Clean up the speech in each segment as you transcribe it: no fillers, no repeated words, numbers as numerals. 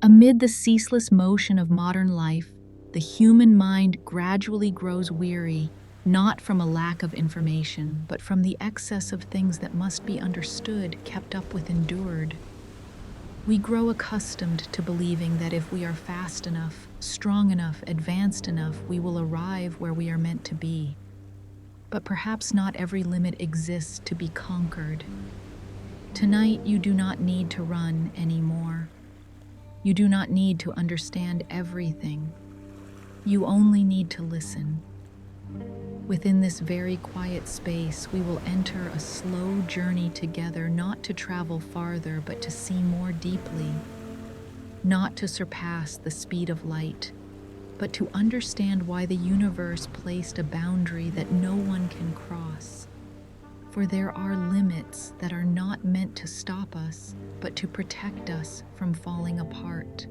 Amid the ceaseless motion of modern life, the human mind gradually grows weary, not from a lack of information, but from the excess of things that must be understood, kept up with, endured. We grow accustomed to believing that if we are fast enough, strong enough, advanced enough, we will arrive where we are meant to be. But perhaps not every limit exists to be conquered. Tonight, you do not need to run anymore. You do not need to understand everything. You only need to listen. Within this very quiet space, we will enter a slow journey together, not to travel farther, but to see more deeply, not to surpass the speed of light, but to understand why the universe placed a boundary that no one can cross. For there are limits that are not meant to stop us, but to protect us from falling apart.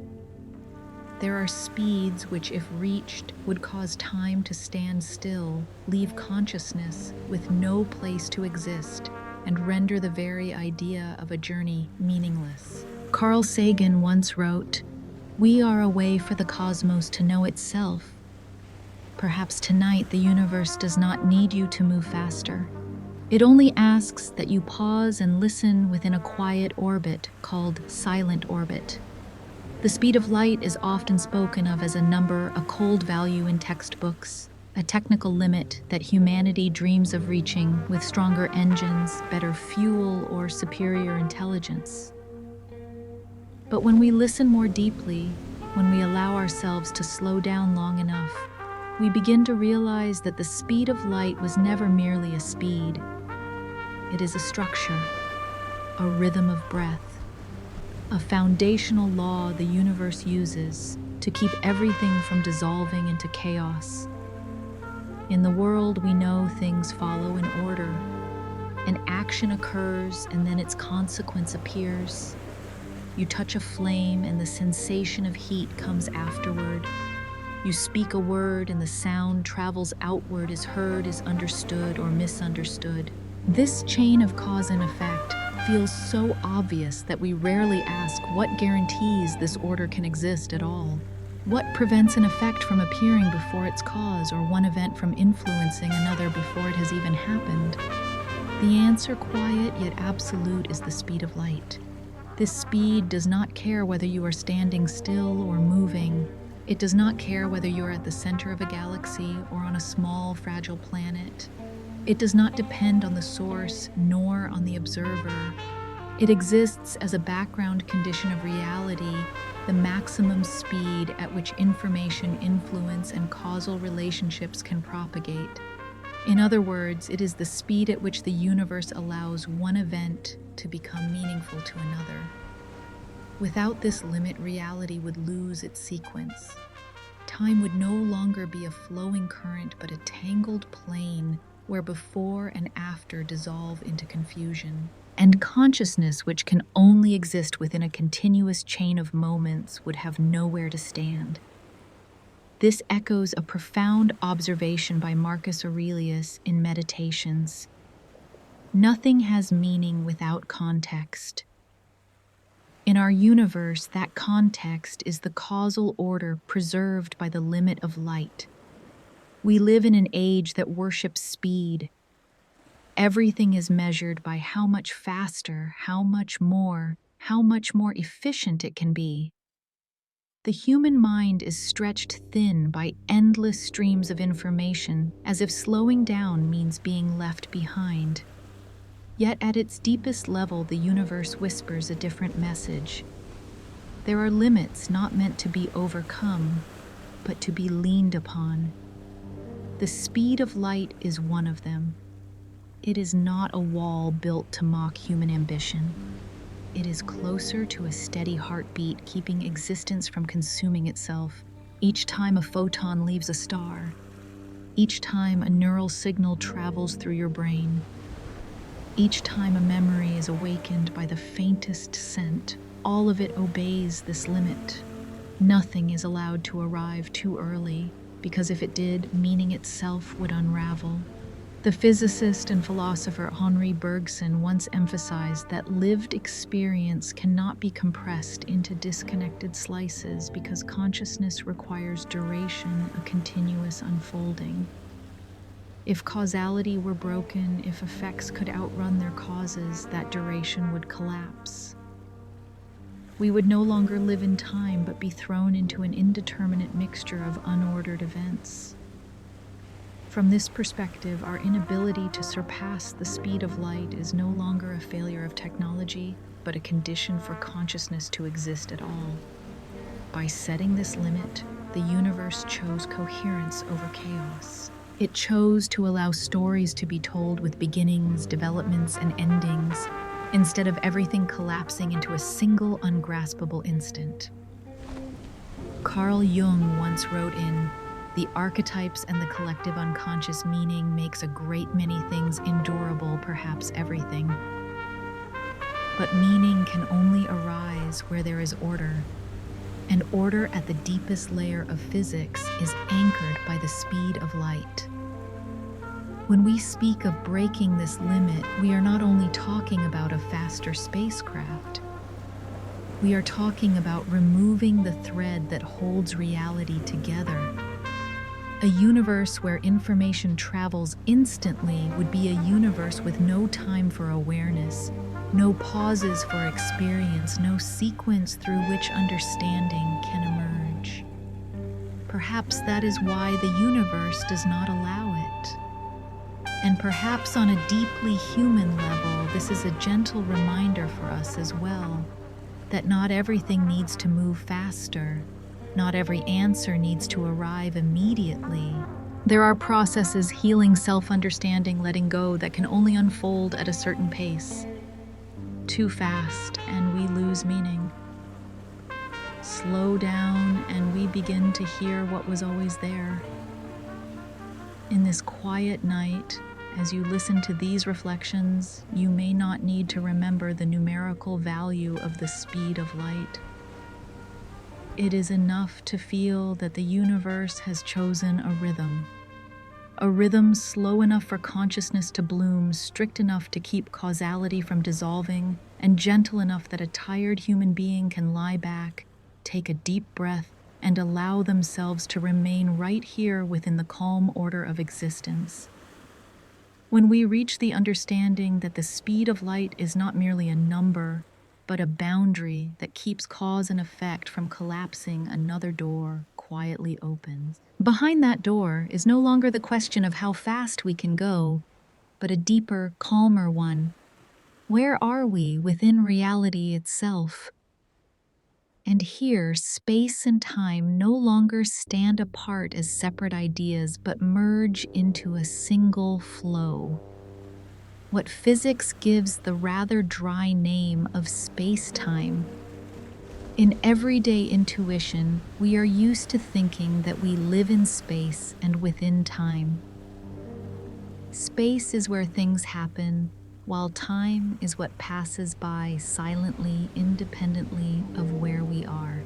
There are speeds which, if reached, would cause time to stand still, leave consciousness with no place to exist, and render the very idea of a journey meaningless. Carl Sagan once wrote, "We are a way for the cosmos to know itself." Perhaps tonight the universe does not need you to move faster. It only asks that you pause and listen within a quiet orbit called silent orbit. The speed of light is often spoken of as a number, a cold value in textbooks, a technical limit that humanity dreams of reaching with stronger engines, better fuel, or superior intelligence. But when we listen more deeply, when we allow ourselves to slow down long enough, we begin to realize that the speed of light was never merely a speed. It is a structure, a rhythm of breath, a foundational law the universe uses to keep everything from dissolving into chaos. In the world, we know things follow in order. An action occurs and then its consequence appears. You touch a flame and the sensation of heat comes afterward. You speak a word and the sound travels outward, is heard, is understood, or misunderstood. This chain of cause and effect feels so obvious that we rarely ask what guarantees this order can exist at all. What prevents an effect from appearing before its cause, or one event from influencing another before it has even happened? The answer, quiet yet absolute, is the speed of light. This speed does not care whether you are standing still or moving. It does not care whether you are at the center of a galaxy or on a small, fragile planet. It does not depend on the source nor on the observer. It exists as a background condition of reality, the maximum speed at which information, influence, and causal relationships can propagate. In other words, it is the speed at which the universe allows one event to become meaningful to another. Without this limit, reality would lose its sequence. Time would no longer be a flowing current, but a tangled plane where before and after dissolve into confusion. And consciousness, which can only exist within a continuous chain of moments, would have nowhere to stand. This echoes a profound observation by Marcus Aurelius in Meditations. Nothing has meaning without context. In our universe, that context is the causal order preserved by the limit of light. We live in an age that worships speed. Everything is measured by how much faster, how much more efficient it can be. The human mind is stretched thin by endless streams of information, as if slowing down means being left behind. Yet at its deepest level, the universe whispers a different message. There are limits not meant to be overcome, but to be leaned upon. The speed of light is one of them. It is not a wall built to mock human ambition. It is closer to a steady heartbeat, keeping existence from consuming itself. Each time a photon leaves a star, each time a neural signal travels through your brain, each time a memory is awakened by the faintest scent, all of it obeys this limit. Nothing is allowed to arrive too early, because if it did, meaning itself would unravel. The physicist and philosopher Henri Bergson once emphasized that lived experience cannot be compressed into disconnected slices because consciousness requires duration, a continuous unfolding. If causality were broken, if effects could outrun their causes, that duration would collapse. We would no longer live in time, but be thrown into an indeterminate mixture of unordered events. From this perspective, our inability to surpass the speed of light is no longer a failure of technology, but a condition for consciousness to exist at all. By setting this limit, the universe chose coherence over chaos. It chose to allow stories to be told with beginnings, developments, and endings, instead of everything collapsing into a single ungraspable instant. Carl Jung once wrote in, "The archetypes and the collective unconscious meaning makes a great many things endurable, perhaps everything. But meaning can only arise where there is order, and order at the deepest layer of physics is anchored by the speed of light." When we speak of breaking this limit, we are not only talking about a faster spacecraft. We are talking about removing the thread that holds reality together. A universe where information travels instantly would be a universe with no time for awareness, no pauses for experience, no sequence through which understanding can emerge. Perhaps that is why the universe does not allow it. And perhaps on a deeply human level, this is a gentle reminder for us as well, that not everything needs to move faster. Not every answer needs to arrive immediately. There are processes, healing, self-understanding, letting go, that can only unfold at a certain pace. Too fast, and we lose meaning. Slow down, and we begin to hear what was always there. In this quiet night, as you listen to these reflections, you may not need to remember the numerical value of the speed of light. It is enough to feel that the universe has chosen a rhythm slow enough for consciousness to bloom, strict enough to keep causality from dissolving, and gentle enough that a tired human being can lie back, take a deep breath, and allow themselves to remain right here within the calm order of existence. When we reach the understanding that the speed of light is not merely a number, but a boundary that keeps cause and effect from collapsing, another door quietly opens. Behind that door is no longer the question of how fast we can go, but a deeper, calmer one. Where are we within reality itself? And here, space and time no longer stand apart as separate ideas, but merge into a single flow. What physics gives the rather dry name of spacetime. In everyday intuition, we are used to thinking that we live in space and within time. Space is where things happen, while time is what passes by silently, independently of where we are.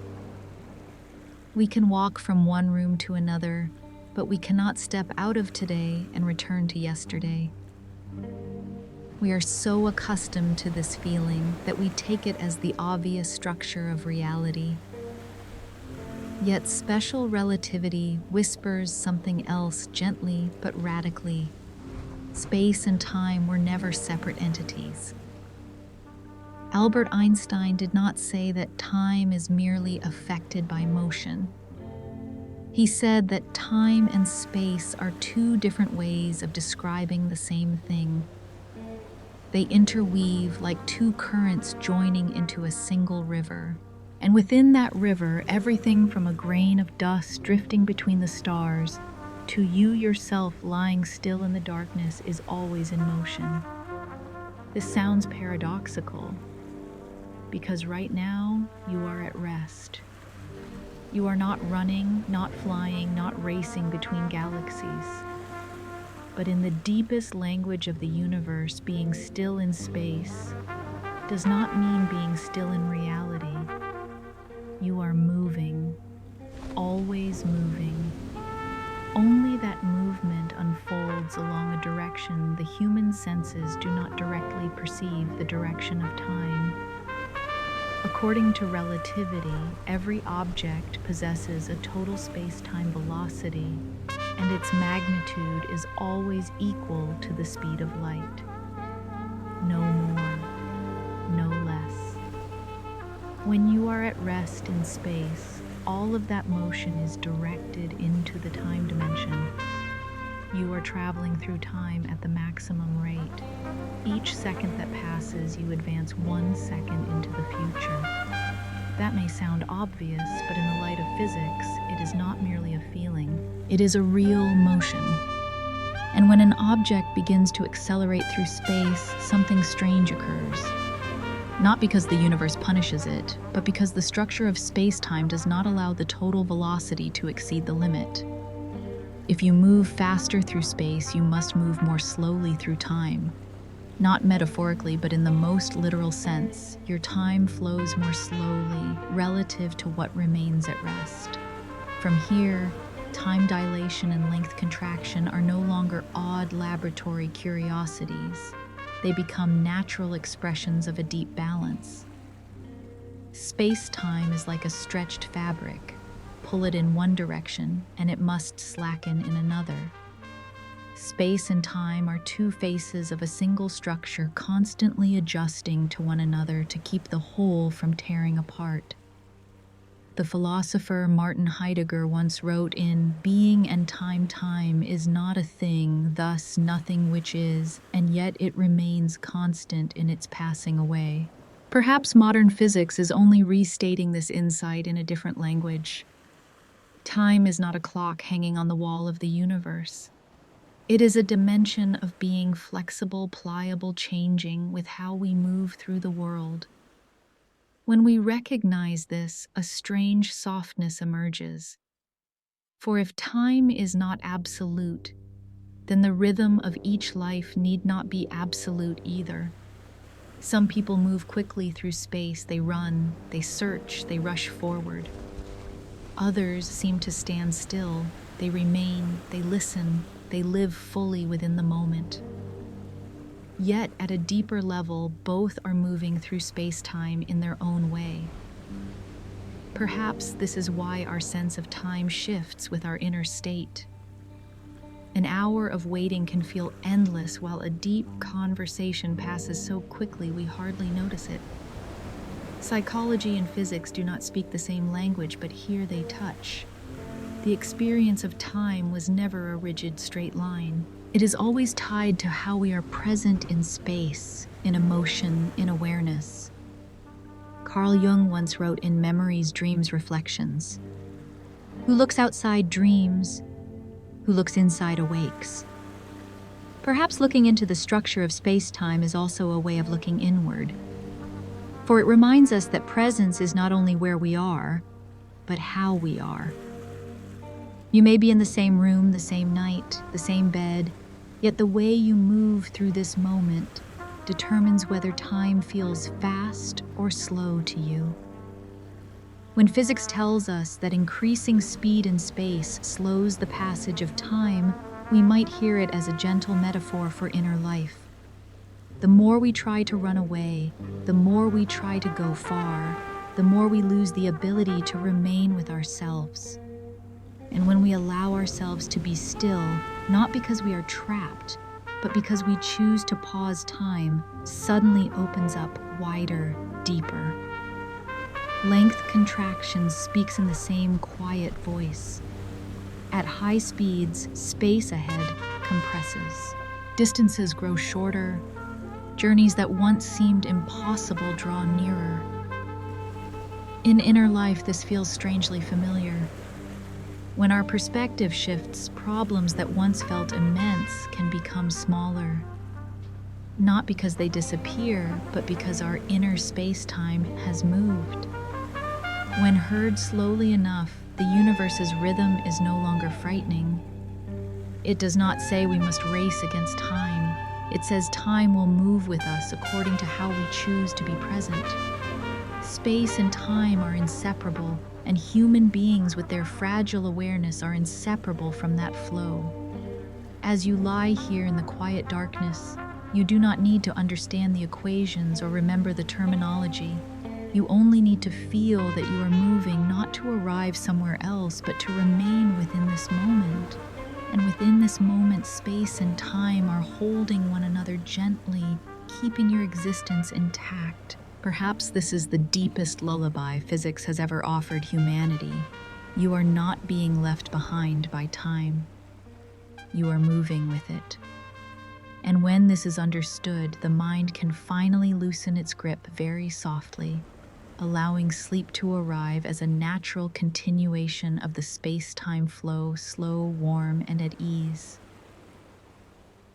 We can walk from one room to another, but we cannot step out of today and return to yesterday. We are so accustomed to this feeling that we take it as the obvious structure of reality. Yet special relativity whispers something else gently but radically. Space and time were never separate entities. Albert Einstein did not say that time is merely affected by motion. He said that time and space are two different ways of describing the same thing. They interweave like two currents joining into a single river. And within that river, everything from a grain of dust drifting between the stars to you yourself lying still in the darkness is always in motion. This sounds paradoxical, because right now you are at rest. You are not running, not flying, not racing between galaxies. But in the deepest language of the universe, being still in space does not mean being still in reality. You are moving, always moving. Only that movement unfolds moves along a direction, the human senses do not directly perceive the direction of time. According to relativity, every object possesses a total space-time velocity, and its magnitude is always equal to the speed of light. No more, no less. When you are at rest in space, all of that motion is directed into the time dimension. You are traveling through time at the maximum rate. Each second that passes, you advance 1 second into the future. That may sound obvious, but in the light of physics, it is not merely a feeling. It is a real motion. And when an object begins to accelerate through space, something strange occurs. Not because the universe punishes it, but because the structure of space-time does not allow the total velocity to exceed the limit. If you move faster through space, you must move more slowly through time. Not metaphorically, but in the most literal sense, your time flows more slowly relative to what remains at rest. From here, time dilation and length contraction are no longer odd laboratory curiosities. They become natural expressions of a deep balance. Space-time is like a stretched fabric. Pull it in one direction, and it must slacken in another. Space and time are two faces of a single structure constantly adjusting to one another to keep the whole from tearing apart. The philosopher Martin Heidegger once wrote in Being and Time is not a thing, thus nothing which is, and yet it remains constant in its passing away. Perhaps modern physics is only restating this insight in a different language. Time is not a clock hanging on the wall of the universe. It is a dimension of being flexible, pliable, changing with how we move through the world. When we recognize this, a strange softness emerges. For if time is not absolute, then the rhythm of each life need not be absolute either. Some people move quickly through space, they run, they search, they rush forward. Others seem to stand still, they remain, they listen, they live fully within the moment. Yet, at a deeper level, both are moving through space-time in their own way. Perhaps this is why our sense of time shifts with our inner state. An hour of waiting can feel endless, while a deep conversation passes so quickly we hardly notice it. Psychology and physics do not speak the same language, but here they touch. The experience of time was never a rigid straight line. It is always tied to how we are present in space, in emotion, in awareness. Carl Jung once wrote in Memories, Dreams, Reflections, "Who looks outside dreams, who looks inside awakes." Perhaps looking into the structure of space-time is also a way of looking inward. For it reminds us that presence is not only where we are, but how we are. You may be in the same room, the same night, the same bed, yet the way you move through this moment determines whether time feels fast or slow to you. When physics tells us that increasing speed in space slows the passage of time, we might hear it as a gentle metaphor for inner life. The more we try to run away, the more we try to go far, the more we lose the ability to remain with ourselves. And when we allow ourselves to be still, not because we are trapped, but because we choose to pause, time suddenly opens up wider, deeper. Length contraction speaks in the same quiet voice. At high speeds, space ahead compresses. Distances grow shorter. Journeys that once seemed impossible draw nearer. In inner life, this feels strangely familiar. When our perspective shifts, problems that once felt immense can become smaller. Not because they disappear, but because our inner space-time has moved. When heard slowly enough, the universe's rhythm is no longer frightening. It does not say we must race against time. It says time will move with us according to how we choose to be present. Space and time are inseparable, and human beings with their fragile awareness are inseparable from that flow. As you lie here in the quiet darkness, you do not need to understand the equations or remember the terminology. You only need to feel that you are moving not to arrive somewhere else, but to remain within this moment. And within this moment, space and time are holding one another gently, keeping your existence intact. Perhaps this is the deepest lullaby physics has ever offered humanity. You are not being left behind by time. You are moving with it. And when this is understood, the mind can finally loosen its grip very softly, allowing sleep to arrive as a natural continuation of the space-time flow, slow, warm, and at ease.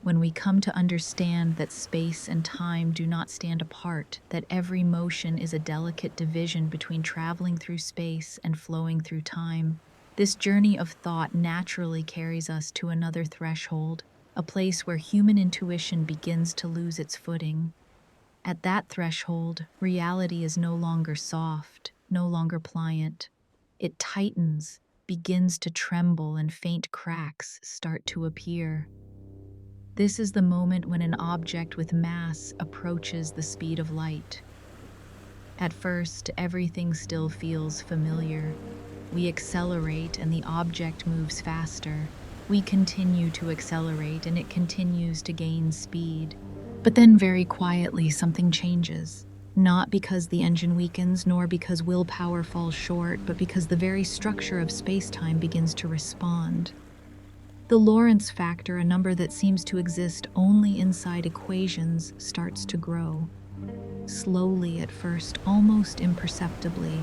When we come to understand that space and time do not stand apart, that every motion is a delicate division between traveling through space and flowing through time, this journey of thought naturally carries us to another threshold, a place where human intuition begins to lose its footing. At that threshold, reality is no longer soft, no longer pliant. It tightens, begins to tremble, and faint cracks start to appear. This is the moment when an object with mass approaches the speed of light. At first, everything still feels familiar. We accelerate and the object moves faster. We continue to accelerate and it continues to gain speed. But then very quietly something changes. Not because the engine weakens, nor because willpower falls short, but because the very structure of space-time begins to respond. The Lorentz factor, a number that seems to exist only inside equations, starts to grow. Slowly at first, almost imperceptibly.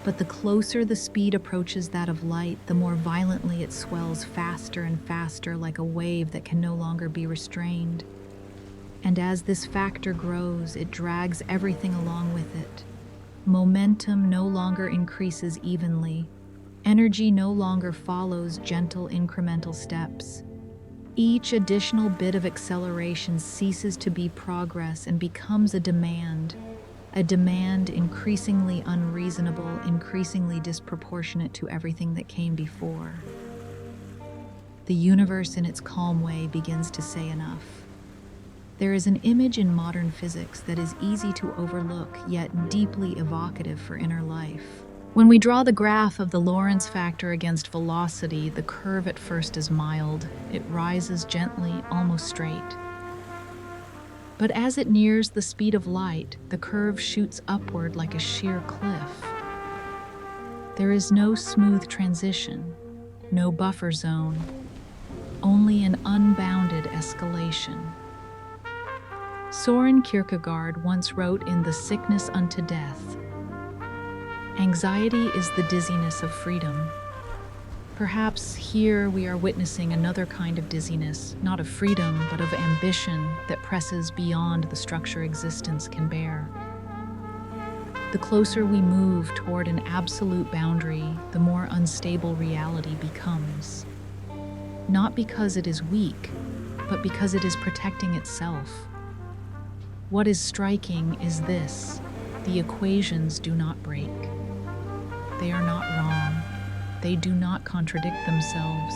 But the closer the speed approaches that of light, the more violently it swells faster and faster, like a wave that can no longer be restrained. And as this factor grows, it drags everything along with it. Momentum no longer increases evenly. Energy no longer follows gentle incremental steps. Each additional bit of acceleration ceases to be progress and becomes a demand increasingly unreasonable, increasingly disproportionate to everything that came before. The universe in its calm way begins to say enough. There is an image in modern physics that is easy to overlook, yet deeply evocative for inner life. When we draw the graph of the Lorentz factor against velocity, the curve at first is mild. It rises gently, almost straight. But as it nears the speed of light, the curve shoots upward like a sheer cliff. There is no smooth transition, no buffer zone, only an unbounded escalation. Soren Kierkegaard once wrote in The Sickness Unto Death, "Anxiety is the dizziness of freedom." Perhaps here we are witnessing another kind of dizziness, not of freedom, but of ambition that presses beyond the structure existence can bear. The closer we move toward an absolute boundary, the more unstable reality becomes. Not because it is weak, but because it is protecting itself. What is striking is this: the equations do not break. They are not wrong. They do not contradict themselves.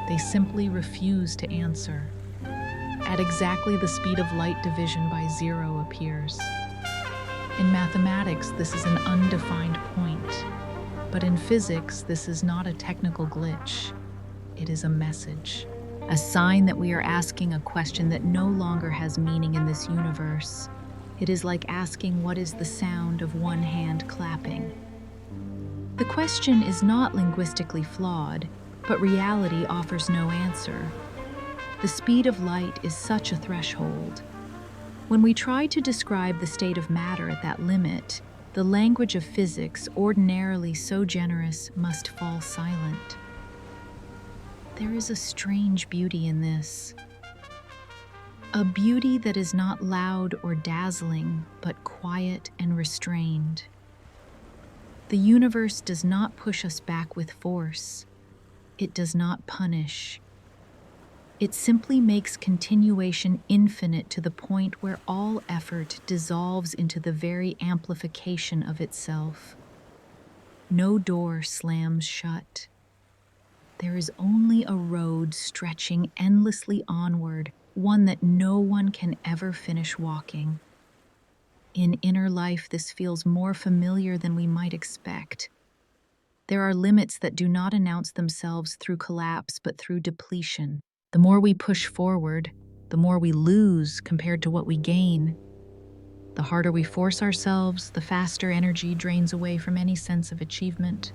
They simply refuse to answer. At exactly the speed of light, division by zero appears. In mathematics, this is an undefined point. But in physics, this is not a technical glitch. It is a message. A sign that we are asking a question that no longer has meaning in this universe. It is like asking, what is the sound of one hand clapping? The question is not linguistically flawed, but reality offers no answer. The speed of light is such a threshold. When we try to describe the state of matter at that limit, the language of physics, ordinarily so generous, must fall silent. There is a strange beauty in this. A beauty that is not loud or dazzling, but quiet and restrained. The universe does not push us back with force. It does not punish. It simply makes continuation infinite to the point where all effort dissolves into the very amplification of itself. No door slams shut. there is only a road stretching endlessly onward, one that no one can ever finish walking. In inner life, this feels more familiar than we might expect. There are limits that do not announce themselves through collapse, but through depletion. The more we push forward, the more we lose compared to what we gain. The harder we force ourselves, the faster energy drains away from any sense of achievement.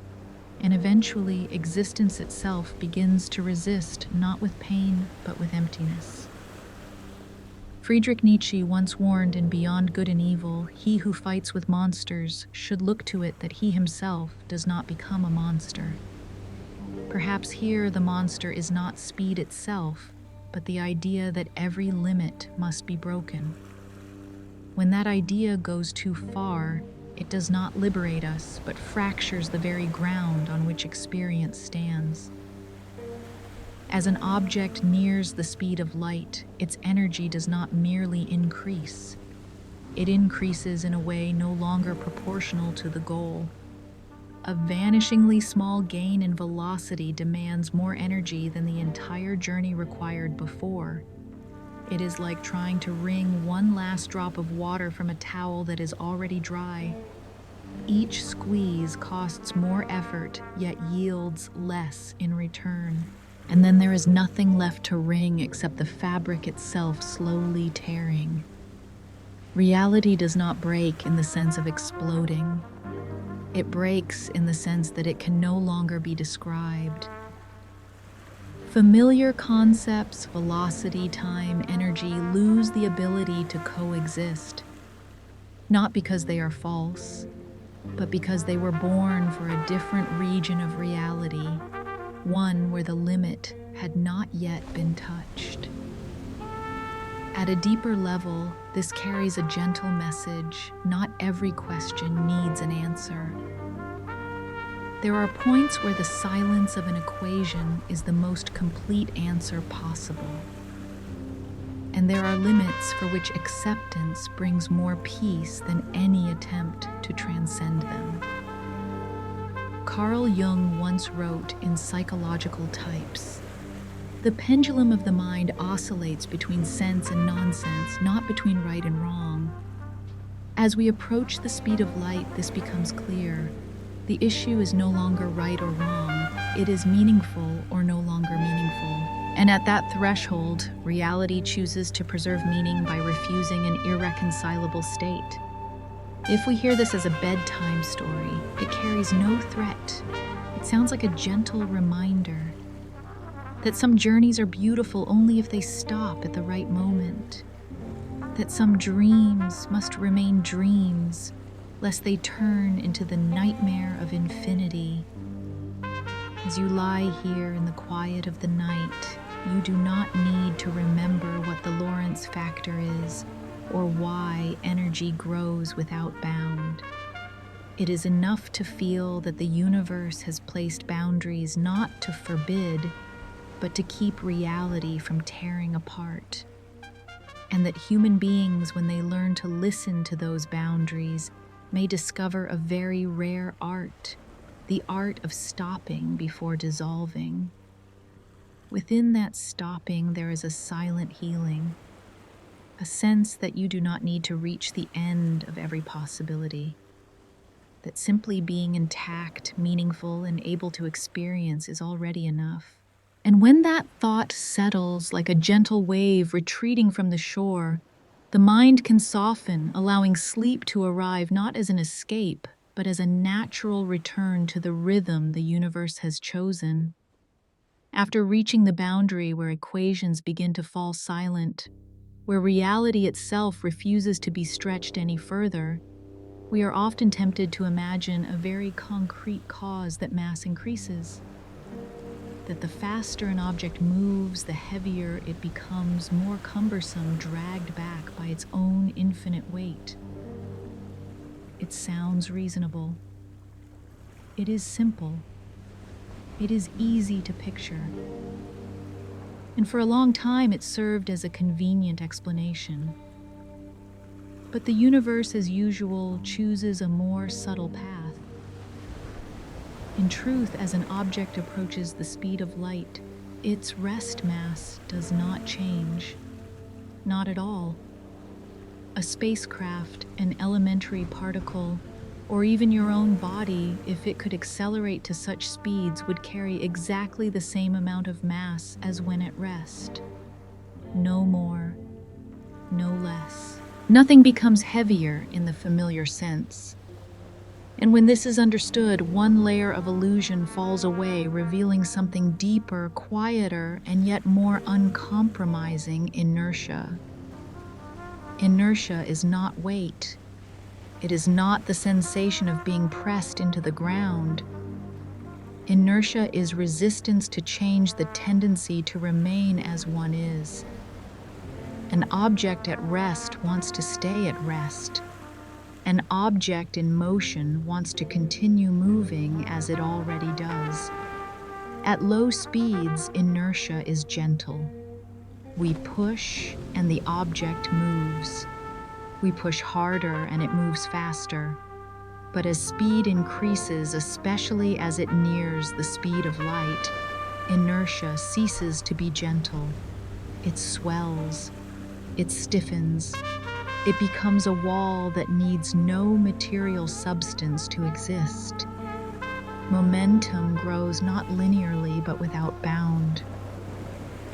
And eventually, existence itself begins to resist, not with pain, but with emptiness. Friedrich Nietzsche once warned in Beyond Good and Evil, he who fights with monsters should look to it that he himself does not become a monster. Perhaps here the monster is not speed itself, but the idea that every limit must be broken. When that idea goes too far, it does not liberate us, but fractures the very ground on which experience stands. As an object nears the speed of light, its energy does not merely increase. It increases in a way no longer proportional to the goal. A vanishingly small gain in velocity demands more energy than the entire journey required before. It is like trying to wring one last drop of water from a towel that is already dry. Each squeeze costs more effort, yet yields less in return. And then there is nothing left to wring except the fabric itself slowly tearing. Reality does not break in the sense of exploding. It breaks in the sense that it can no longer be described. Familiar concepts, velocity, time, energy, lose the ability to coexist. Not because they are false, but because they were born for a different region of reality, one where the limit had not yet been touched. At a deeper level, this carries a gentle message. Not every question needs an answer. There are points where the silence of an equation is the most complete answer possible. And there are limits for which acceptance brings more peace than any attempt to transcend them. Carl Jung once wrote in Psychological Types, "The pendulum of the mind oscillates between sense and nonsense, not between right and wrong. As we approach the speed of light, this becomes clear. The issue is no longer right or wrong. It is meaningful or no longer meaningful. And at that threshold, reality chooses to preserve meaning by refusing an irreconcilable state. If we hear this as a bedtime story, it carries no threat. It sounds like a gentle reminder that some journeys are beautiful only if they stop at the right moment, that some dreams must remain dreams, lest they turn into the nightmare of infinity. As you lie here in the quiet of the night, you do not need to remember what the Lorentz factor is, or why energy grows without bound. It is enough to feel that the universe has placed boundaries not to forbid, but to keep reality from tearing apart. And that human beings, when they learn to listen to those boundaries, may discover a very rare art, the art of stopping before dissolving. Within that stopping, there is a silent healing, a sense that you do not need to reach the end of every possibility, that simply being intact, meaningful, and able to experience is already enough. And when that thought settles like a gentle wave retreating from the shore, the mind can soften, allowing sleep to arrive not as an escape, but as a natural return to the rhythm the universe has chosen. After reaching the boundary where equations begin to fall silent, where reality itself refuses to be stretched any further, we are often tempted to imagine a very concrete cause that mass increases. That the faster an object moves, the heavier it becomes, more cumbersome, dragged back by its own infinite weight. It sounds reasonable. It is simple. It is easy to picture. And for a long time it served as a convenient explanation. But the universe, as usual, chooses a more subtle path. In truth, as an object approaches the speed of light, its rest mass does not change. Not at all. A spacecraft, an elementary particle, or even your own body, if it could accelerate to such speeds, would carry exactly the same amount of mass as when at rest. No more, no less. Nothing becomes heavier in the familiar sense. And when this is understood, one layer of illusion falls away, revealing something deeper, quieter, and yet more uncompromising: inertia. Inertia is not weight. It is not the sensation of being pressed into the ground. Inertia is resistance to change, the tendency to remain as one is. An object at rest wants to stay at rest. An object in motion wants to continue moving as it already does. At low speeds, inertia is gentle. We push and the object moves. We push harder and it moves faster. But as speed increases, especially as it nears the speed of light, inertia ceases to be gentle. It swells. It stiffens. It becomes a wall that needs no material substance to exist. Momentum grows not linearly but without bound.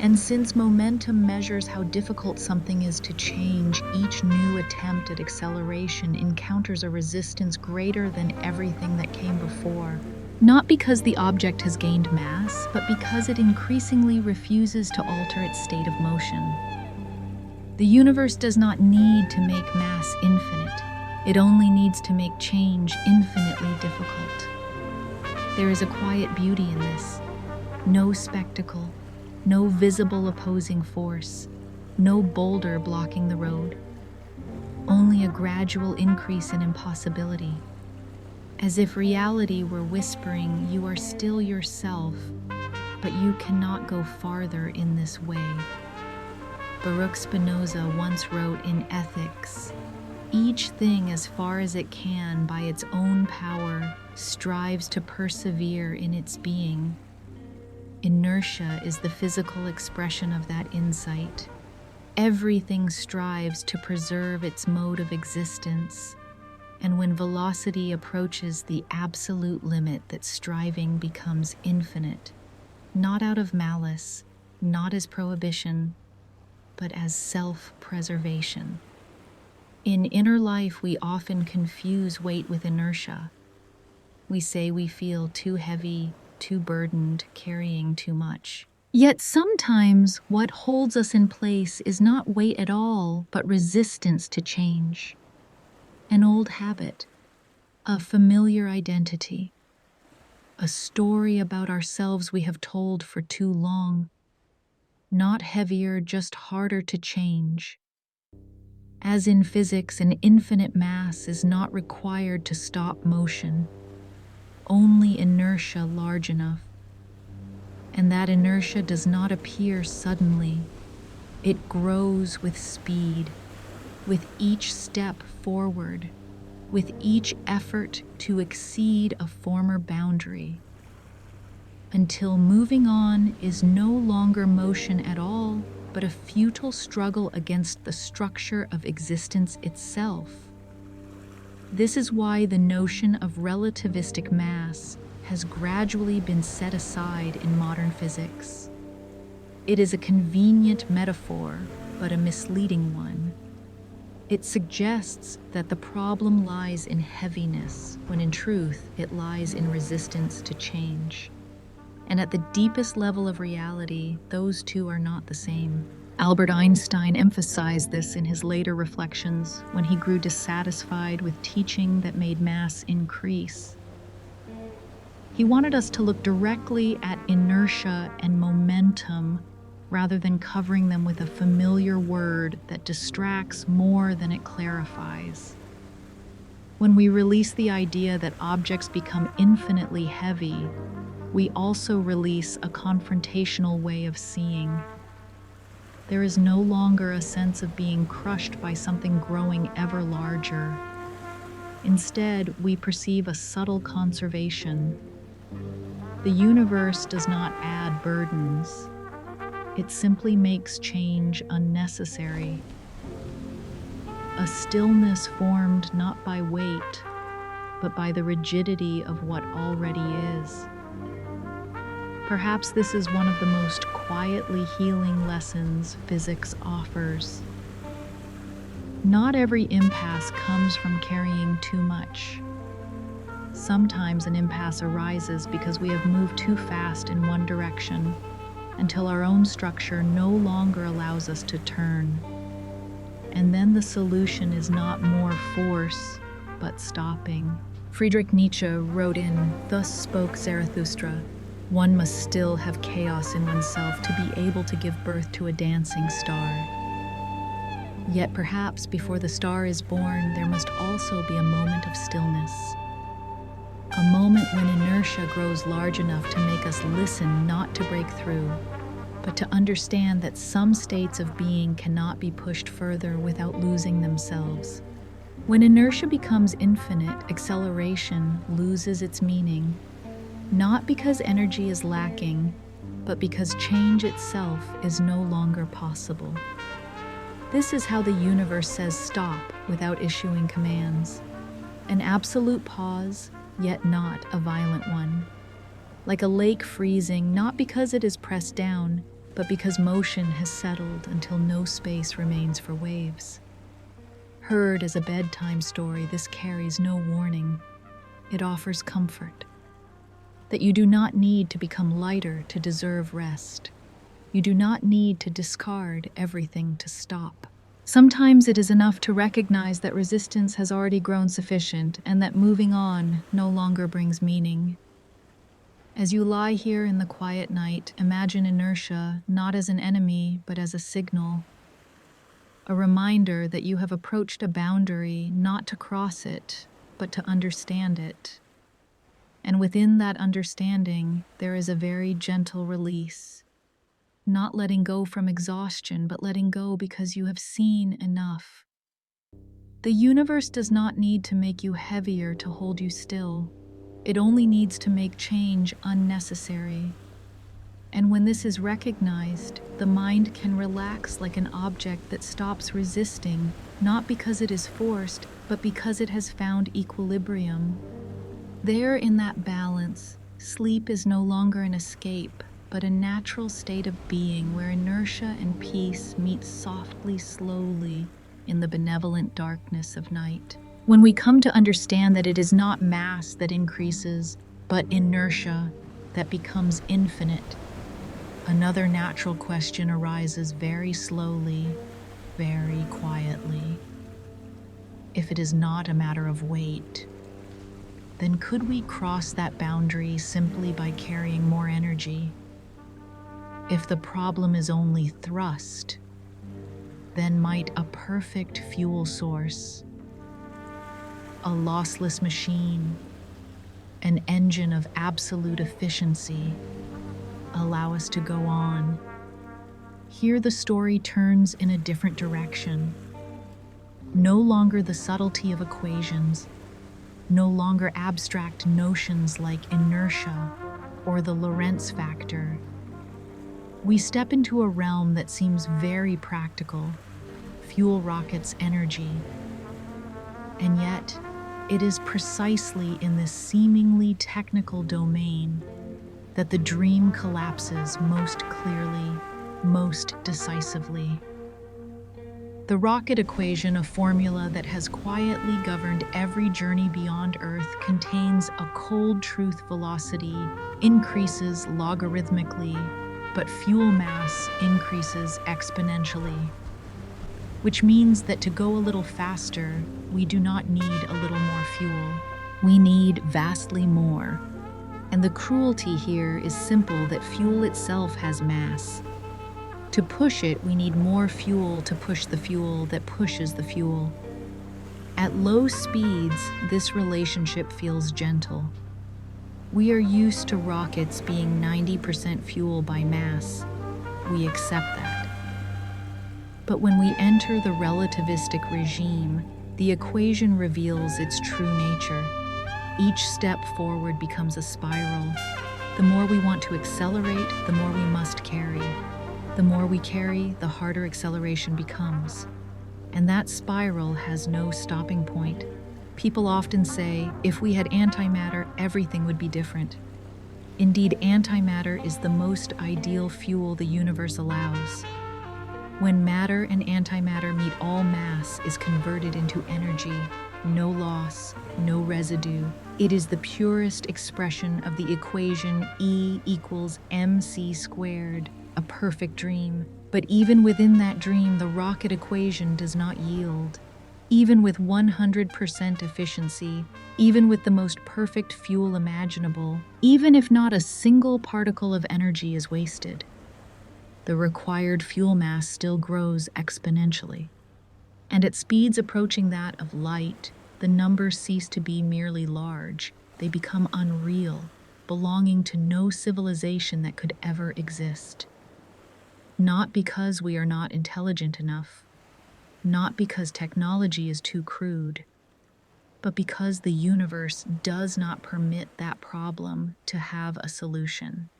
And since momentum measures how difficult something is to change, each new attempt at acceleration encounters a resistance greater than everything that came before. Not because the object has gained mass, but because it increasingly refuses to alter its state of motion. The universe does not need to make mass infinite. It only needs to make change infinitely difficult. There is a quiet beauty in this. No spectacle, no visible opposing force, no boulder blocking the road. Only a gradual increase in impossibility. As if reality were whispering, you are still yourself, but you cannot go farther in this way. Baruch Spinoza once wrote in Ethics, "Each thing, as far as it can by its own power, strives to persevere in its being." Inertia is the physical expression of that insight. Everything strives to preserve its mode of existence, and when velocity approaches the absolute limit, that striving becomes infinite, not out of malice, not as prohibition, but as self-preservation. In inner life, we often confuse weight with inertia. We say we feel too heavy, too burdened, carrying too much. Yet sometimes what holds us in place is not weight at all, but resistance to change. An old habit, a familiar identity, a story about ourselves we have told for too long. Not heavier, just harder to change. As in physics, an infinite mass is not required to stop motion, only inertia large enough. And that inertia does not appear suddenly. It grows with speed, with each step forward, with each effort to exceed a former boundary, until moving on is no longer motion at all, but a futile struggle against the structure of existence itself. This is why the notion of relativistic mass has gradually been set aside in modern physics. It is a convenient metaphor, but a misleading one. It suggests that the problem lies in heaviness, when in truth it lies in resistance to change. And at the deepest level of reality, those two are not the same. Albert Einstein emphasized this in his later reflections when he grew dissatisfied with teaching that made mass increase. He wanted us to look directly at inertia and momentum rather than covering them with a familiar word that distracts more than it clarifies. When we release the idea that objects become infinitely heavy, we also release a confrontational way of seeing. There is no longer a sense of being crushed by something growing ever larger. Instead, we perceive a subtle conservation, The universe does not add burdens. It simply makes change unnecessary. A stillness formed not by weight, but by the rigidity of what already is. Perhaps this is one of the most quietly healing lessons physics offers. Not every impasse comes from carrying too much. Sometimes an impasse arises because we have moved too fast in one direction until our own structure no longer allows us to turn. And then the solution is not more force, but stopping. Friedrich Nietzsche wrote in "Thus spoke Zarathustra, one must still have chaos in oneself to be able to give birth to a dancing star." Yet perhaps before the star is born, there must also be a moment of stillness. A moment when inertia grows large enough to make us listen, not to break through, but to understand that some states of being cannot be pushed further without losing themselves. When inertia becomes infinite, acceleration loses its meaning, not because energy is lacking, but because change itself is no longer possible. This is how the universe says stop without issuing commands. An absolute pause, yet not a violent one. Like a lake freezing, not because it is pressed down, but because motion has settled until no space remains for waves. Heard as a bedtime story, this carries no warning. It offers comfort. That you do not need to become lighter to deserve rest. You do not need to discard everything to stop. Sometimes it is enough to recognize that resistance has already grown sufficient and that moving on no longer brings meaning. As you lie here in the quiet night, imagine inertia not as an enemy, but as a signal. A reminder that you have approached a boundary not to cross it, but to understand it. And within that understanding, there is a very gentle release. Not letting go from exhaustion, but letting go because you have seen enough. The universe does not need to make you heavier to hold you still. It only needs to make change unnecessary. And when this is recognized, the mind can relax like an object that stops resisting, not because it is forced, but because it has found equilibrium. There in that balance, sleep is no longer an escape, but a natural state of being where inertia and peace meet softly, slowly in the benevolent darkness of night. When we come to understand that it is not mass that increases, but inertia that becomes infinite, another natural question arises very slowly, very quietly. If it is not a matter of weight, then could we cross that boundary simply by carrying more energy? If the problem is only thrust, then might a perfect fuel source, a lossless machine, an engine of absolute efficiency, allow us to go on? Here the story turns in a different direction. No longer the subtlety of equations, no longer abstract notions like inertia or the Lorentz factor. We step into a realm that seems very practical, fuel rockets' energy. And yet, it is precisely in this seemingly technical domain that the dream collapses most clearly, most decisively. The rocket equation, a formula that has quietly governed every journey beyond Earth, contains a cold truth: velocity increases logarithmically, but fuel mass increases exponentially. Which means that to go a little faster, we do not need a little more fuel. We need vastly more. And the cruelty here is simple: that fuel itself has mass. To push it, we need more fuel to push the fuel that pushes the fuel. At low speeds, this relationship feels gentle. We are used to rockets being 90% fuel by mass. We accept that. But when we enter the relativistic regime, the equation reveals its true nature. Each step forward becomes a spiral. The more we want to accelerate, the more we must carry. The more we carry, the harder acceleration becomes. And that spiral has no stopping point. People often say, if we had antimatter, everything would be different. Indeed, antimatter is the most ideal fuel the universe allows. When matter and antimatter meet, all mass is converted into energy. No loss, no residue. It is the purest expression of the equation E equals mc squared, a perfect dream. But even within that dream, the rocket equation does not yield. Even with 100% efficiency, even with the most perfect fuel imaginable, even if not a single particle of energy is wasted, the required fuel mass still grows exponentially. And at speeds approaching that of light, the numbers cease to be merely large. They become unreal, belonging to no civilization that could ever exist. Not because we are not intelligent enough, not because technology is too crude, but because the universe does not permit that problem to have a solution.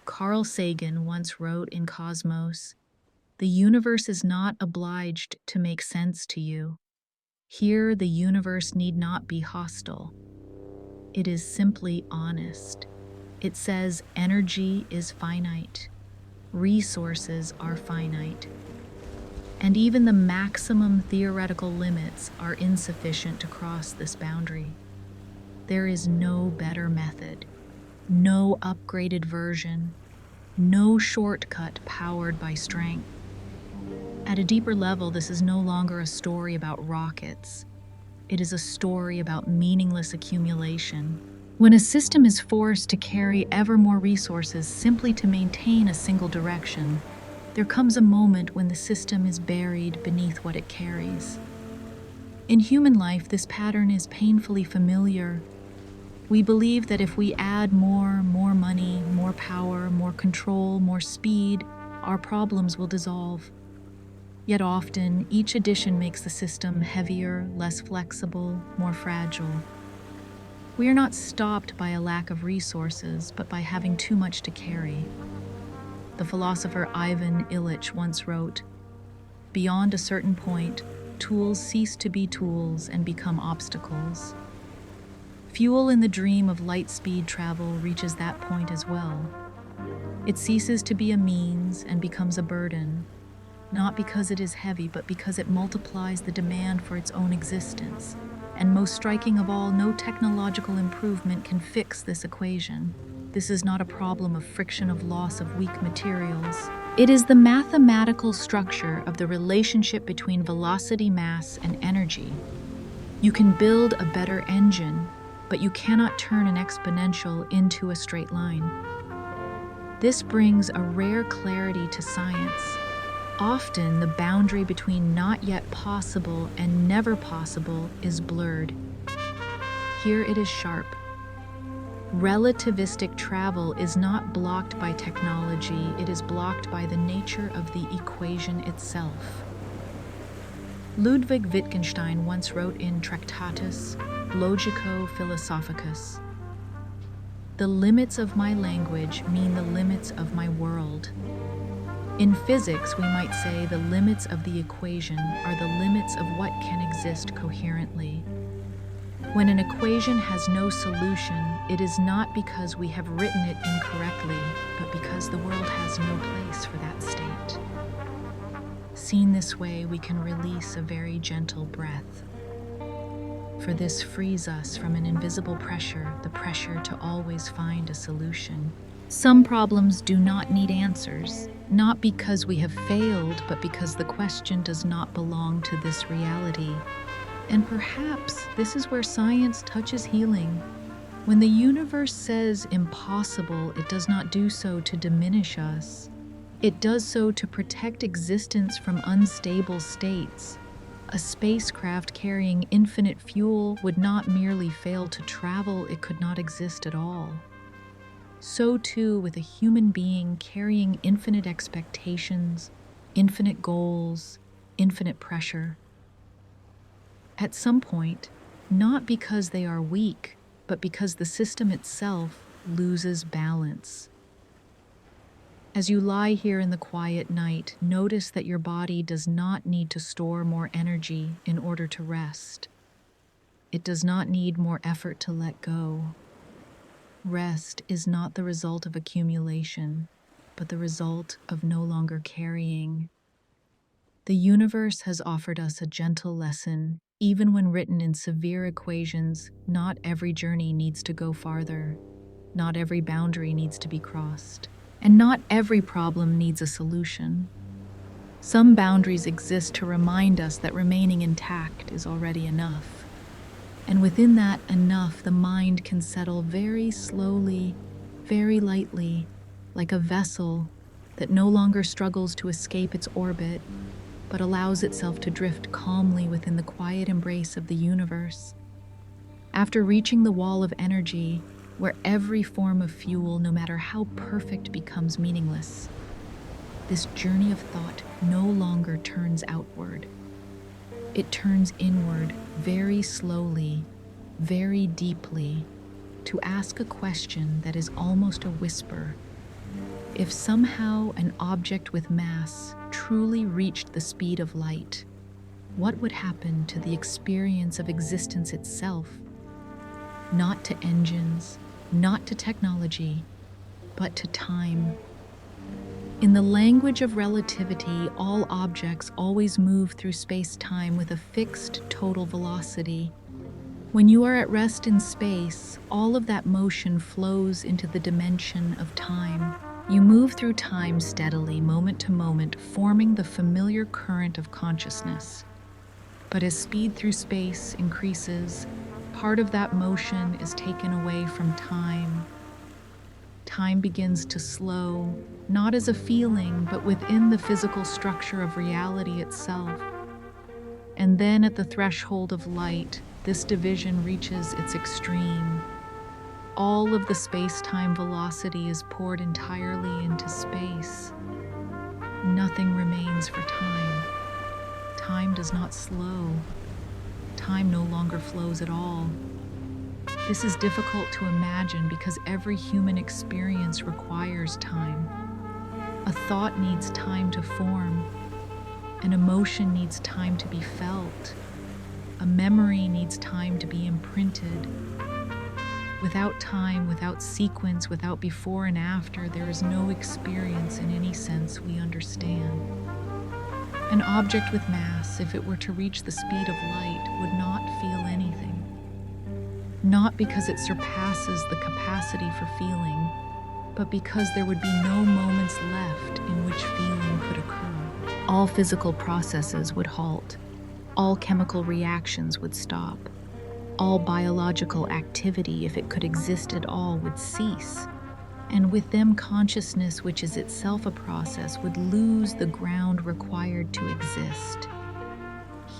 Carl Sagan once wrote in Cosmos, "The universe is not obliged to make sense to you. Here, the universe need not be hostile. It is simply honest. It says energy is finite. Resources are finite. And even the maximum theoretical limits are insufficient to cross this boundary. There is no better method, no upgraded version, no shortcut powered by strength." At a deeper level, this is no longer a story about rockets. It is a story about meaningless accumulation. When a system is forced to carry ever more resources simply to maintain a single direction, there comes a moment when the system is buried beneath what it carries. In human life, this pattern is painfully familiar. We believe that if we add more money, more power, more control, more speed, our problems will dissolve. Yet often, each addition makes the system heavier, less flexible, more fragile. We are not stopped by a lack of resources, but by having too much to carry. The philosopher Ivan Illich once wrote, "Beyond a certain point, tools cease to be tools and become obstacles." Fuel in the dream of light-speed travel reaches that point as well. It ceases to be a means and becomes a burden, not because it is heavy, but because it multiplies the demand for its own existence. And most striking of all, no technological improvement can fix this equation. This is not a problem of friction, of loss of weak materials. It is the mathematical structure of the relationship between velocity, mass, and energy. You can build a better engine, but you cannot turn an exponential into a straight line. This brings a rare clarity to science. Often, the boundary between not yet possible and never possible is blurred. Here it is sharp. Relativistic travel is not blocked by technology, it is blocked by the nature of the equation itself. Ludwig Wittgenstein once wrote in Tractatus Logico-Philosophicus, "The limits of my language mean the limits of my world." In physics, we might say the limits of the equation are the limits of what can exist coherently. When an equation has no solution, it is not because we have written it incorrectly, but because the world has no place for that state. Seen this way, we can release a very gentle breath. For this frees us from an invisible pressure, the pressure to always find a solution. Some problems do not need answers, not because we have failed, but because the question does not belong to this reality. And perhaps this is where science touches healing. When the universe says impossible, it does not do so to diminish us. It does so to protect existence from unstable states. A spacecraft carrying infinite fuel would not merely fail to travel, it could not exist at all. So too with a human being carrying infinite expectations, infinite goals, infinite pressure. At some point, not because they are weak, but because the system itself loses balance. As you lie here in the quiet night, notice that your body does not need to store more energy in order to rest. It does not need more effort to let go. Rest is not the result of accumulation, but the result of no longer carrying. The universe has offered us a gentle lesson. Even when written in severe equations, not every journey needs to go farther. Not every boundary needs to be crossed. And not every problem needs a solution. Some boundaries exist to remind us that remaining intact is already enough. And within that enough, the mind can settle very slowly, very lightly, like a vessel that no longer struggles to escape its orbit, but allows itself to drift calmly within the quiet embrace of the universe. After reaching the wall of energy, where every form of fuel, no matter how perfect, becomes meaningless, this journey of thought no longer turns outward. It turns inward very slowly, very deeply, to ask a question that is almost a whisper. If somehow an object with mass truly reached the speed of light, what would happen to the experience of existence itself? Not to engines, not to technology, but to time. In the language of relativity, all objects always move through space-time with a fixed total velocity. When you are at rest in space, all of that motion flows into the dimension of time. You move through time steadily, moment to moment, forming the familiar current of consciousness. But as speed through space increases, part of that motion is taken away from time. Time begins to slow, not as a feeling, but within the physical structure of reality itself. And then at the threshold of light, this division reaches its extreme. All of the space-time velocity is poured entirely into space. Nothing remains for time. Time does not slow. Time no longer flows at all. This is difficult to imagine because every human experience requires time. A thought needs time to form. An emotion needs time to be felt. A memory needs time to be imprinted. Without time, without sequence, without before and after, there is no experience in any sense we understand. An object with mass, if it were to reach the speed of light, would not feel anything. Not because it surpasses the capacity for feeling, but because there would be no moments left in which feeling could occur. All physical processes would halt. All chemical reactions would stop. All biological activity, if it could exist at all, would cease. And with them, consciousness, which is itself a process, would lose the ground required to exist.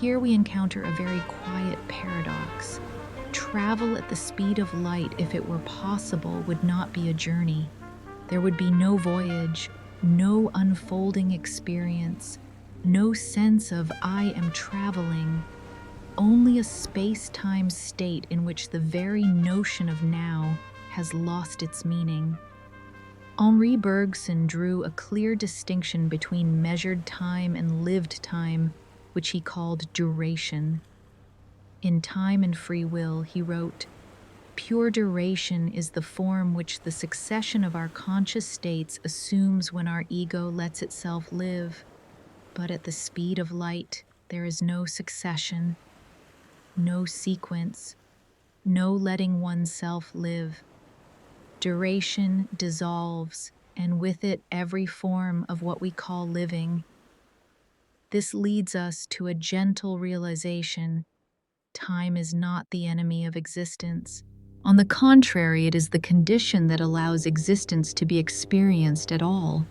Here we encounter a very quiet paradox. Travel at the speed of light, if it were possible, would not be a journey. There would be no voyage, no unfolding experience, no sense of I am traveling, only a space-time state in which the very notion of now has lost its meaning. Henri Bergson drew a clear distinction between measured time and lived time, which he called duration. In Time and Free Will, he wrote, "Pure duration is the form which the succession of our conscious states assumes when our ego lets itself live. But at the speed of light, there is no succession, no sequence, no letting oneself live. Duration dissolves, and with it every form of what we call living. This leads us to a gentle realization: time is not the enemy of existence. On the contrary, it is the condition that allows existence to be experienced at all.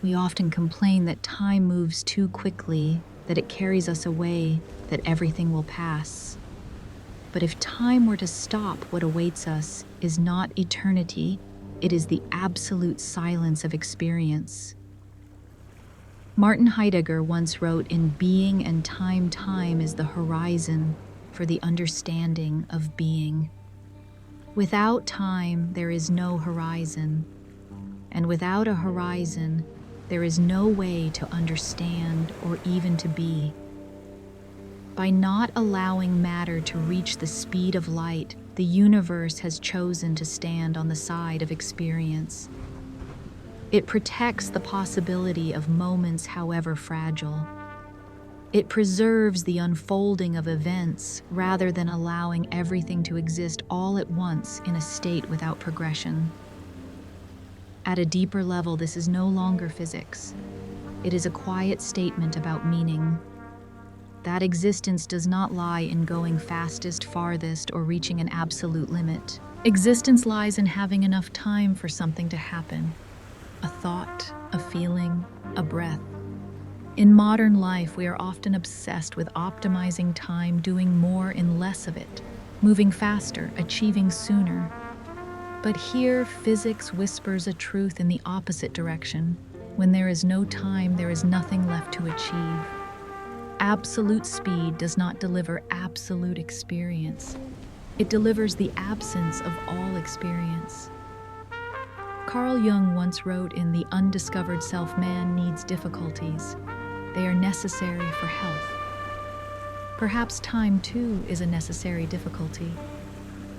We often complain that time moves too quickly, that it carries us away, that everything will pass. But if time were to stop, what awaits us is not eternity, it is the absolute silence of experience. Martin Heidegger once wrote, "In being and time, time is the horizon. for the understanding of being. Without time, there is no horizon, and without a horizon, there is no way to understand or even to be. By not allowing matter to reach the speed of light, the universe has chosen to stand on the side of experience. It protects the possibility of moments, however fragile. It preserves the unfolding of events rather than allowing everything to exist all at once in a state without progression. At a deeper level, this is no longer physics. It is a quiet statement about meaning. That existence does not lie in going fastest, farthest, or reaching an absolute limit. Existence lies in having enough time for something to happen. A thought, a feeling, a breath. In modern life, we are often obsessed with optimizing time, doing more in less of it, moving faster, achieving sooner. But here, physics whispers a truth in the opposite direction. When there is no time, there is nothing left to achieve. Absolute speed does not deliver absolute experience. It delivers the absence of all experience. Carl Jung once wrote in The Undiscovered Self, man needs difficulties. They are necessary for health. Perhaps time, too, is a necessary difficulty.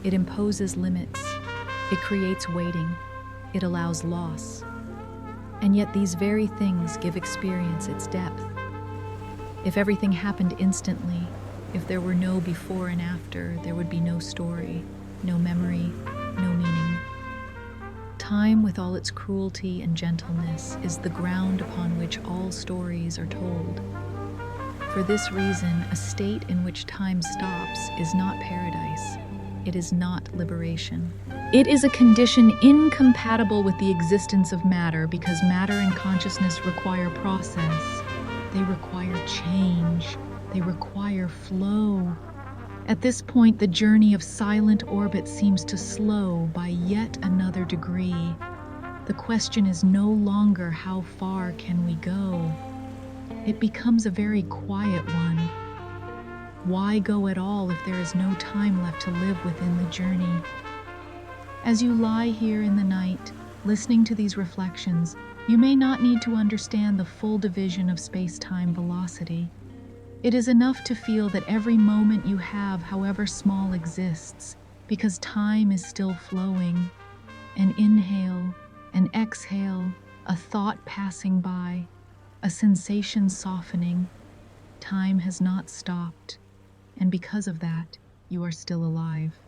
It imposes limits. It creates waiting. It allows loss. And yet these very things give experience its depth. If everything happened instantly, if there were no before and after, there would be no story, no memory, no meaning. Time, with all its cruelty and gentleness, is the ground upon which all stories are told. For this reason, a state in which time stops is not paradise. It is not liberation. It is a condition incompatible with the existence of matter, because matter and consciousness require process. They require change. They require flow. At this point, the journey of silent orbit seems to slow by yet another degree. The question is no longer how far can we go. It becomes a very quiet one. Why go at all if there is no time left to live within the journey? As you lie here in the night, listening to these reflections, you may not need to understand the full division of space-time velocity. It is enough to feel that every moment you have, however small, exists, because time is still flowing. An inhale, an exhale, a thought passing by, a sensation softening. Time has not stopped, and because of that, you are still alive.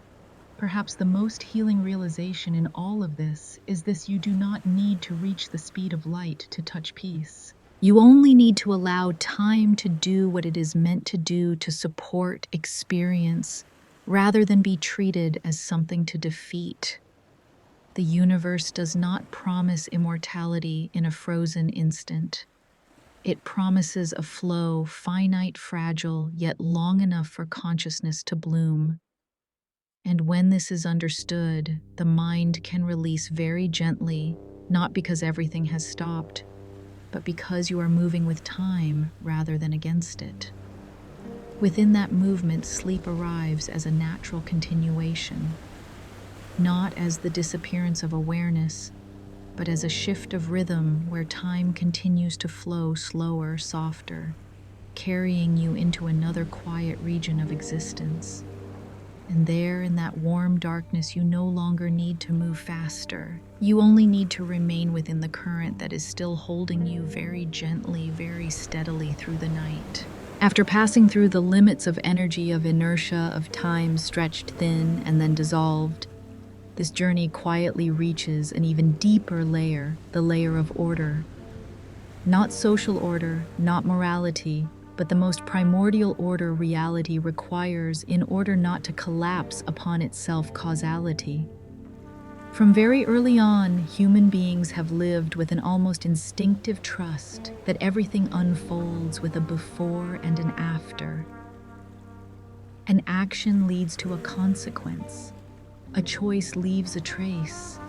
Perhaps the most healing realization in all of this is this: you do not need to reach the speed of light to touch peace. You only need to allow time to do what it is meant to do, to support experience, rather than be treated as something to defeat. The universe does not promise immortality in a frozen instant. It promises a flow, finite, fragile, yet long enough for consciousness to bloom. And when this is understood, the mind can release very gently, not because everything has stopped, but because you are moving with time rather than against it. Within that movement, sleep arrives as a natural continuation, not as the disappearance of awareness, but as a shift of rhythm where time continues to flow slower, softer, carrying you into another quiet region of existence. And there, in that warm darkness, you no longer need to move faster. You only need to remain within the current that is still holding you very gently, very steadily through the night. After passing through the limits of energy, of inertia, of time stretched thin and then dissolved, this journey quietly reaches an even deeper layer, the layer of order. Not social order, not morality, but the most primordial order reality requires in order not to collapse upon itself causality. From very early on, human beings have lived with an almost instinctive trust that everything unfolds with a before and an after. An action leads to a consequence. A choice leaves a trace.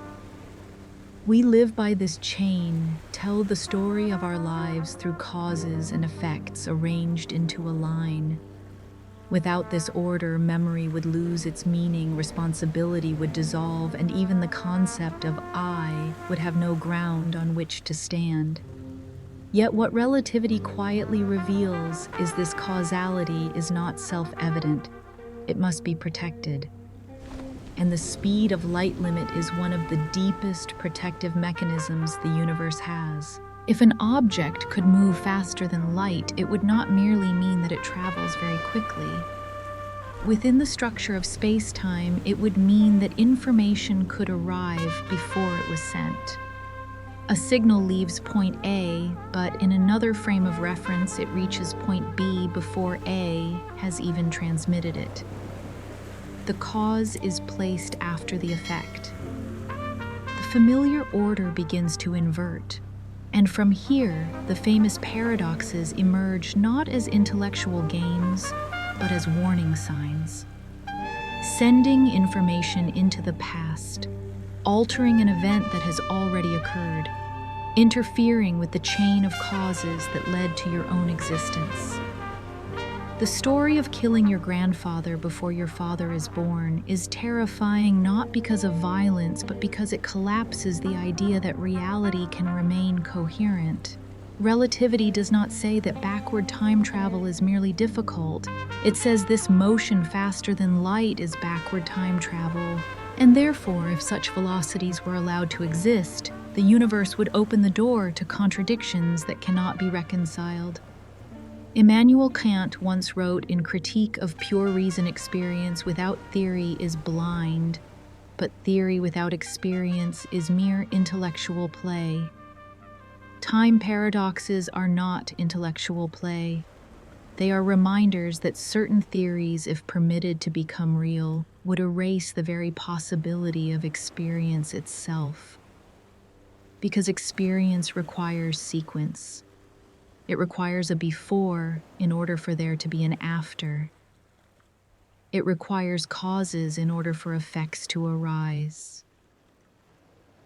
We live by this chain, tell the story of our lives through causes and effects arranged into a line. Without this order, memory would lose its meaning, responsibility would dissolve, and even the concept of I would have no ground on which to stand. Yet what relativity quietly reveals is this causality is not self-evident. It must be protected. And the speed of light limit is one of the deepest protective mechanisms the universe has. If an object could move faster than light, it would not merely mean that it travels very quickly. Within the structure of space-time, it would mean that information could arrive before it was sent. A signal leaves point A, but in another frame of reference, it reaches point B before A has even transmitted it. The cause is placed after the effect. The familiar order begins to invert, and from here, the famous paradoxes emerge not as intellectual games, but as warning signs. Sending information into the past, altering an event that has already occurred, interfering with the chain of causes that led to your own existence. The story of killing your grandfather before your father is born is terrifying not because of violence, but because it collapses the idea that reality can remain coherent. Relativity does not say that backward time travel is merely difficult. It says this motion faster than light is backward time travel. And therefore, if such velocities were allowed to exist, the universe would open the door to contradictions that cannot be reconciled. Immanuel Kant once wrote in Critique of Pure Reason experience, without theory is blind, but theory without experience is mere intellectual play. Time paradoxes are not intellectual play. They are reminders that certain theories, if permitted to become real, would erase the very possibility of experience itself. Because experience requires sequence. It requires a before in order for there to be an after. It requires causes in order for effects to arise.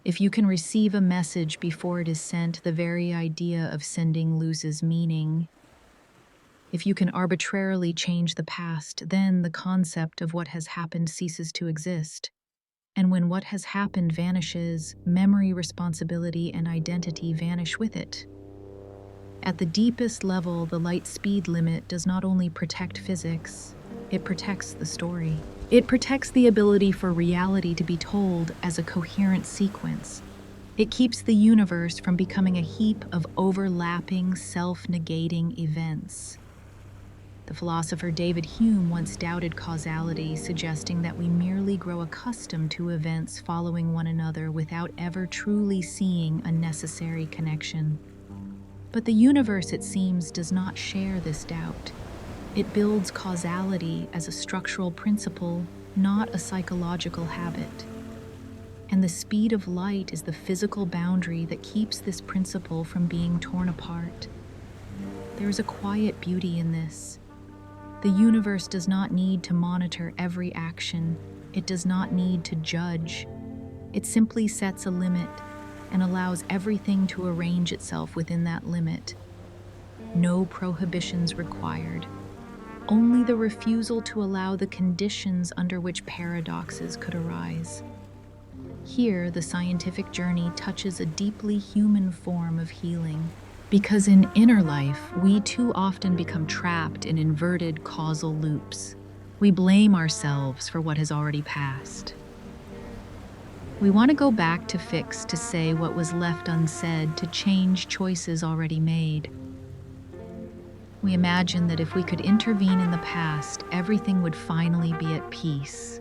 If you can receive a message before it is sent, the very idea of sending loses meaning. If you can arbitrarily change the past, then the concept of what has happened ceases to exist. And when what has happened vanishes, memory, responsibility, and identity vanish with it. At the deepest level, the light speed limit does not only protect physics, it protects the story. It protects the ability for reality to be told as a coherent sequence. It keeps the universe from becoming a heap of overlapping, self-negating events. The philosopher David Hume once doubted causality, suggesting that we merely grow accustomed to events following one another without ever truly seeing a necessary connection. But the universe, it seems, does not share this doubt. It builds causality as a structural principle, not a psychological habit. And the speed of light is the physical boundary that keeps this principle from being torn apart. There is a quiet beauty in this. The universe does not need to monitor every action. It does not need to judge. It simply sets a limit and allows everything to arrange itself within that limit. No prohibitions required. Only the refusal to allow the conditions under which paradoxes could arise. Here, the scientific journey touches a deeply human form of healing. Because in inner life, we too often become trapped in inverted causal loops. We blame ourselves for what has already passed. We want to go back to fix, to say what was left unsaid, to change choices already made. We imagine that if we could intervene in the past, everything would finally be at peace.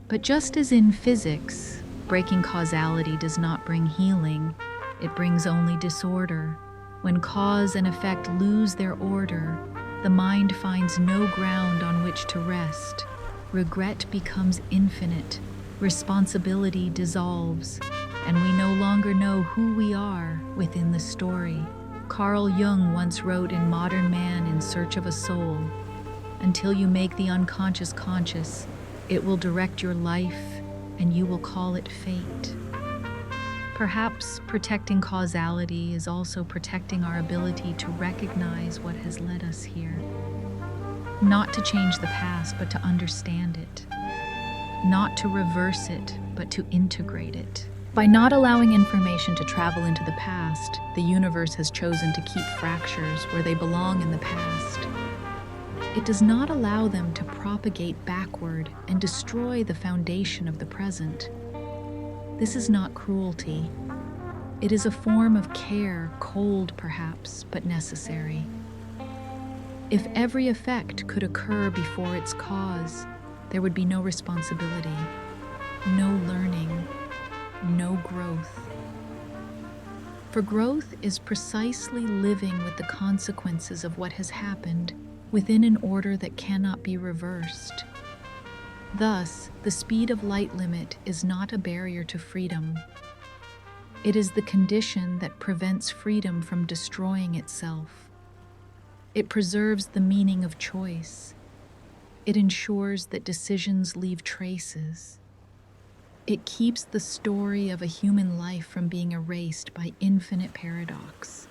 But just as in physics, breaking causality does not bring healing, it brings only disorder. When cause and effect lose their order, the mind finds no ground on which to rest. Regret becomes infinite. Responsibility dissolves, and we no longer know who we are within the story. Carl Jung once wrote in Modern Man in Search of a Soul, "Until you make the unconscious conscious, it will direct your life, and you will call it fate." Perhaps protecting causality is also protecting our ability to recognize what has led us here. not to change the past, but to understand it, not to reverse it, but to integrate it. By not allowing information to travel into the past, the universe has chosen to keep fractures where they belong in the past. It does not allow them to propagate backward and destroy the foundation of the present. This is not cruelty. It is a form of care, cold perhaps, but necessary. If every effect could occur before its cause, there would be no responsibility, no learning, no growth. For growth is precisely living with the consequences of what has happened within an order that cannot be reversed. Thus, the speed of light limit is not a barrier to freedom. It is the condition that prevents freedom from destroying itself. It preserves the meaning of choice. It ensures that decisions leave traces. It keeps the story of a human life from being erased by infinite paradox.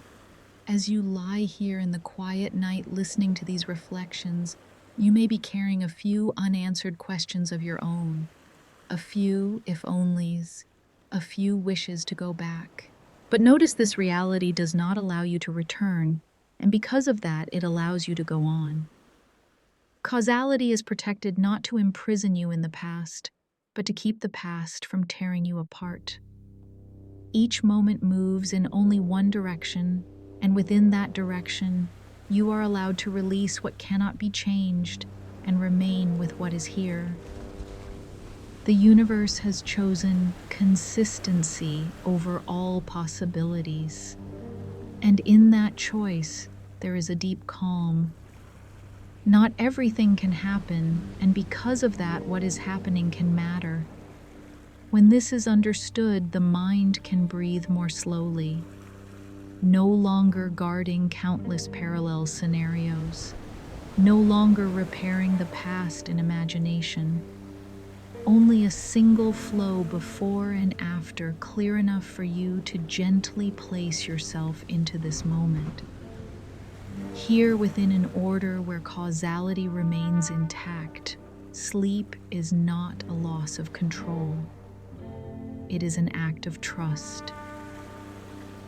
As you lie here in the quiet night listening to these reflections, you may be carrying a few unanswered questions of your own, a few if-onlys, a few wishes to go back. But notice this reality does not allow you to return, and because of that, it allows you to go on. Causality is protected not to imprison you in the past, but to keep the past from tearing you apart. Each moment moves in only one direction, and within that direction, you are allowed to release what cannot be changed and remain with what is here. The universe has chosen consistency over all possibilities, and in that choice, there is a deep calm. Not everything can happen, and because of that, what is happening can matter. When this is understood, the mind can breathe more slowly, no longer guarding countless parallel scenarios, no longer repairing the past in imagination. Only a single flow before and after, clear enough for you to gently place yourself into this moment. Here within an order where causality remains intact, sleep is not a loss of control. It is an act of trust.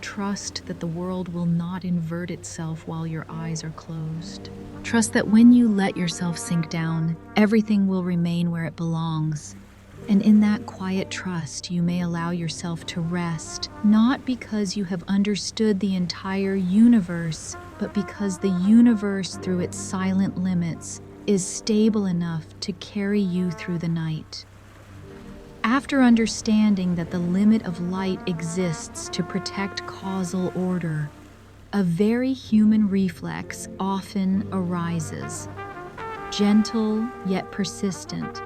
Trust that the world will not invert itself while your eyes are closed. Trust that when you let yourself sink down, everything will remain where it belongs. And in that quiet trust, you may allow yourself to rest, not because you have understood the entire universe, but because the universe, through its silent limits, is stable enough to carry you through the night. After understanding that the limit of light exists to protect causal order, a very human reflex often arises, gentle yet persistent.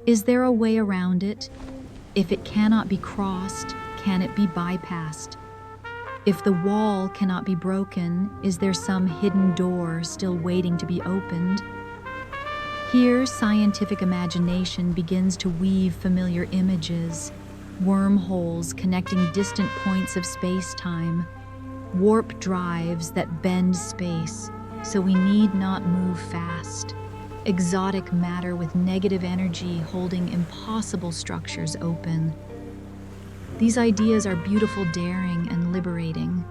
Is there a way around it? If it cannot be crossed, can it be bypassed? If the wall cannot be broken, is there some hidden door still waiting to be opened? Here, scientific imagination begins to weave familiar images, wormholes connecting distant points of space-time, warp drives that bend space, so we need not move fast, exotic matter with negative energy holding impossible structures open. These ideas are beautiful, daring, and liberating.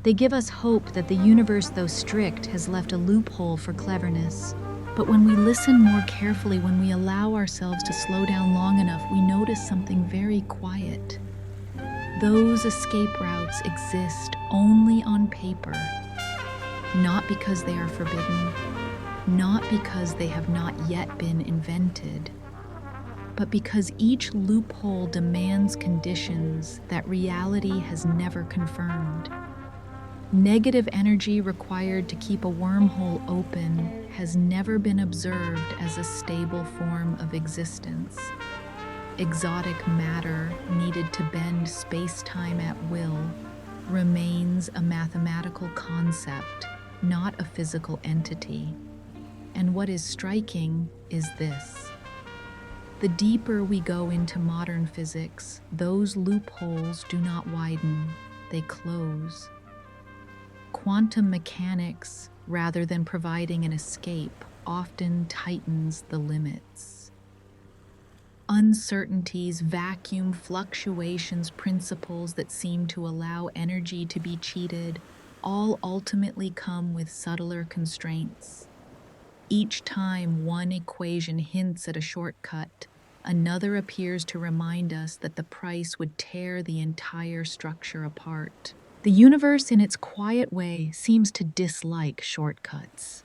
They give us hope that the universe, though strict, has left a loophole for cleverness. But when we listen more carefully, when we allow ourselves to slow down long enough, we notice something very quiet. Those escape routes exist only on paper, not because they are forbidden, not because they have not yet been invented, but because each loophole demands conditions that reality has never confirmed. Negative energy required to keep a wormhole open has never been observed as a stable form of existence. Exotic matter needed to bend space-time at will remains a mathematical concept, not a physical entity. And what is striking is this. The deeper we go into modern physics, those loopholes do not widen, they close. Quantum mechanics, rather than providing an escape, often tightens the limits. Uncertainties, vacuum fluctuations, principles that seem to allow energy to be cheated, all ultimately come with subtler constraints. Each time one equation hints at a shortcut, another appears to remind us that the price would tear the entire structure apart. The universe, in its quiet way, seems to dislike shortcuts.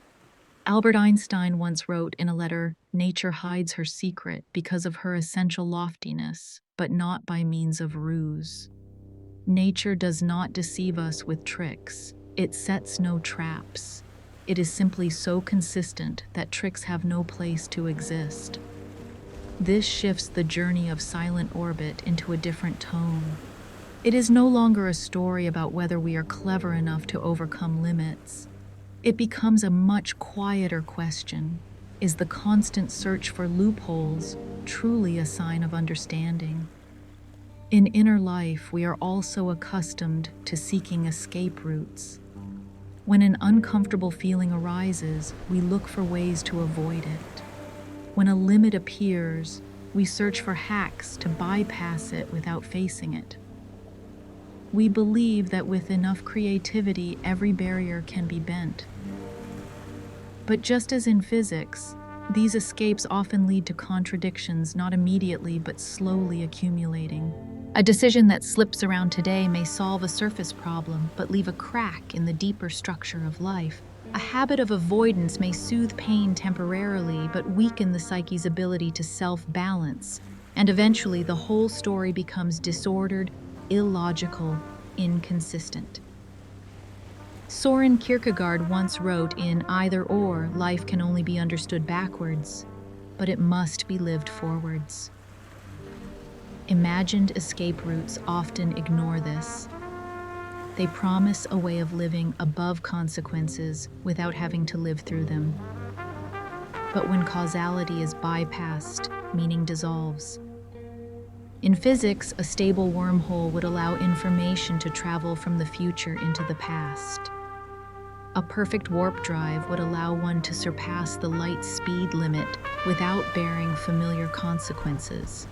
Albert Einstein once wrote in a letter, "Nature hides her secret because of her essential loftiness, but not by means of ruse." Nature does not deceive us with tricks. It sets no traps. It is simply so consistent that tricks have no place to exist. This shifts the journey of silent orbit into a different tone. It is no longer a story about whether we are clever enough to overcome limits. It becomes a much quieter question. Is the constant search for loopholes truly a sign of understanding? In inner life, we are also accustomed to seeking escape routes. When an uncomfortable feeling arises, we look for ways to avoid it. When a limit appears, we search for hacks to bypass it without facing it. We believe that with enough creativity, every barrier can be bent. But just as in physics, these escapes often lead to contradictions, not immediately but slowly accumulating. A decision that slips around today may solve a surface problem, but leave a crack in the deeper structure of life. A habit of avoidance may soothe pain temporarily, but weaken the psyche's ability to self-balance, and eventually the whole story becomes disordered, illogical, inconsistent. Soren Kierkegaard once wrote, "In either or, life can only be understood backwards, but it must be lived forwards." Imagined escape routes often ignore this. They promise a way of living above consequences without having to live through them. But when causality is bypassed, meaning dissolves. In physics, a stable wormhole would allow information to travel from the future into the past. A perfect warp drive would allow one to surpass the light speed limit without bearing familiar consequences.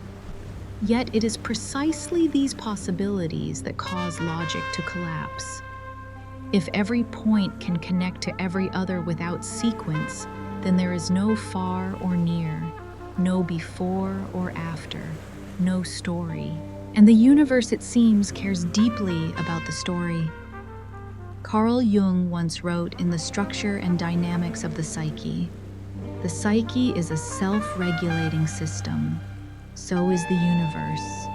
Yet it is precisely these possibilities that cause logic to collapse. If every point can connect to every other without sequence, then there is no far or near, no before or after, no story. And the universe, it seems, cares deeply about the story. Carl Jung once wrote in The Structure and Dynamics of the Psyche, "The psyche is a self-regulating system. So is the universe.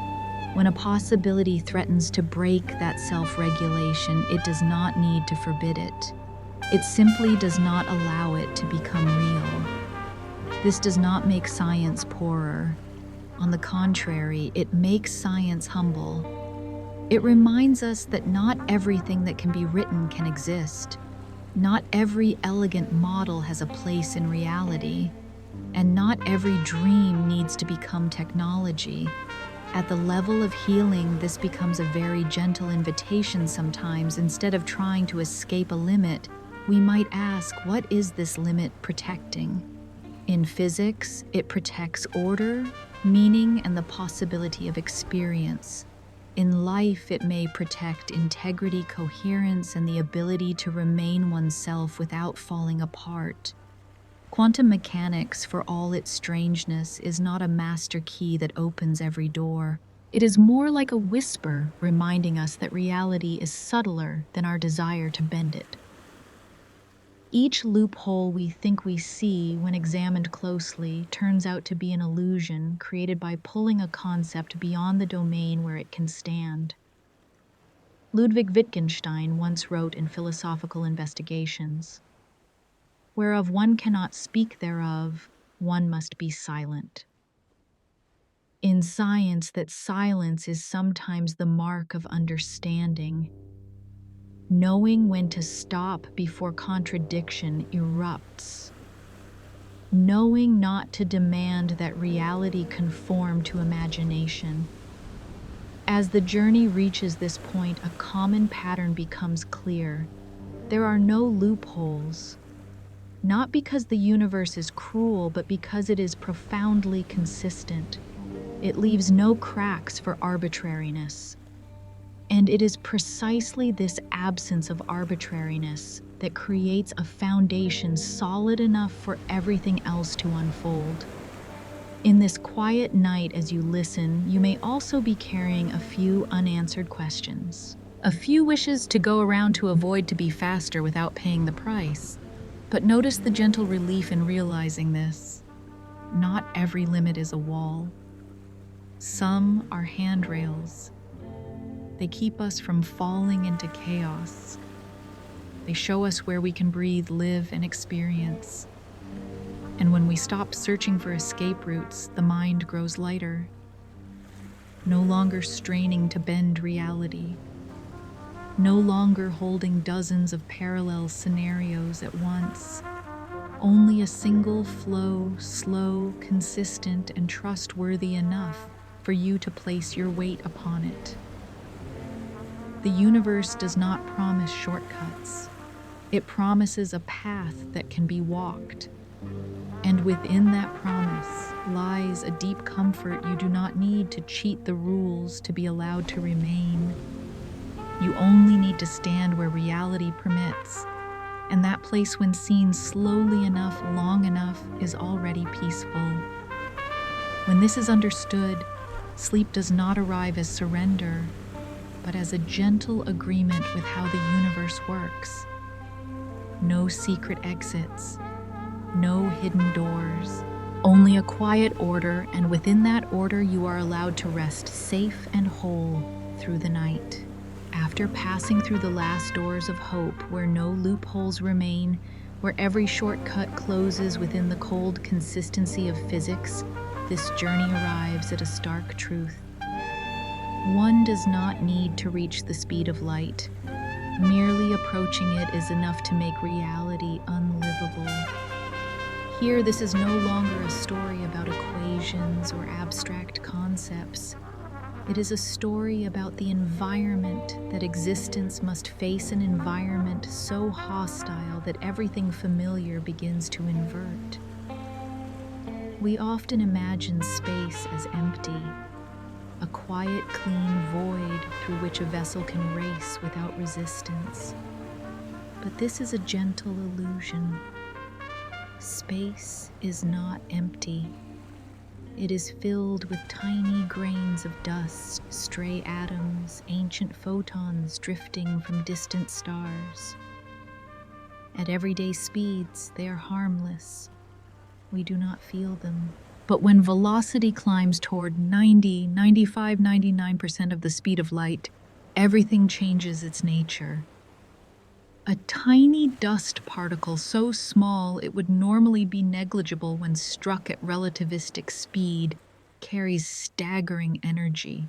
When a possibility threatens to break that self-regulation, it does not need to forbid it. It simply does not allow it to become real. This does not make science poorer. On the contrary, it makes science humble. It reminds us that not everything that can be written can exist. Not every elegant model has a place in reality. And not every dream needs to become technology. At the level of healing, this becomes a very gentle invitation sometimes. Instead of trying to escape a limit, we might ask, what is this limit protecting? In physics, it protects order, meaning, and the possibility of experience. In life, it may protect integrity, coherence, and the ability to remain oneself without falling apart. Quantum mechanics, for all its strangeness, is not a master key that opens every door. It is more like a whisper reminding us that reality is subtler than our desire to bend it. Each loophole we think we see, when examined closely, turns out to be an illusion created by pulling a concept beyond the domain where it can stand. Ludwig Wittgenstein once wrote in Philosophical Investigations, "Whereof one cannot speak thereof, one must be silent." In science, that silence is sometimes the mark of understanding. Knowing when to stop before contradiction erupts. Knowing not to demand that reality conform to imagination. As the journey reaches this point, a common pattern becomes clear. There are no loopholes, not because the universe is cruel, but because it is profoundly consistent. It leaves no cracks for arbitrariness. And it is precisely this absence of arbitrariness that creates a foundation solid enough for everything else to unfold. In this quiet night, as you listen, you may also be carrying a few unanswered questions. A few wishes to go around to avoid to be faster without paying the price. But notice the gentle relief in realizing this. Not every limit is a wall. Some are handrails. They keep us from falling into chaos. They show us where we can breathe, live, and experience. And when we stop searching for escape routes, the mind grows lighter, no longer straining to bend reality, no longer holding dozens of parallel scenarios at once. Only a single flow, slow, consistent, and trustworthy enough for you to place your weight upon it. The universe does not promise shortcuts. It promises a path that can be walked. And within that promise lies a deep comfort. You do not need to cheat the rules to be allowed to remain. You only need to stand where reality permits. And that place, when seen slowly enough, long enough, is already peaceful. When this is understood, sleep does not arrive as surrender, but as a gentle agreement with how the universe works. No secret exits, no hidden doors, only a quiet order, and within that order you are allowed to rest safe and whole through the night. After passing through the last doors of hope, where no loopholes remain, where every shortcut closes within the cold consistency of physics, this journey arrives at a stark truth. One does not need to reach the speed of light. Merely approaching it is enough to make reality unlivable. Here, this is no longer a story about equations or abstract concepts. It is a story about the environment that existence must face, an environment so hostile that everything familiar begins to invert. We often imagine space as empty, a quiet, clean void through which a vessel can race without resistance. But this is a gentle illusion. Space is not empty. It is filled with tiny grains of dust, stray atoms, ancient photons drifting from distant stars. At everyday speeds, they are harmless. We do not feel them. But when velocity climbs toward 90, 95, 99% of the speed of light, everything changes its nature. A tiny dust particle so small it would normally be negligible when struck at relativistic speed carries staggering energy.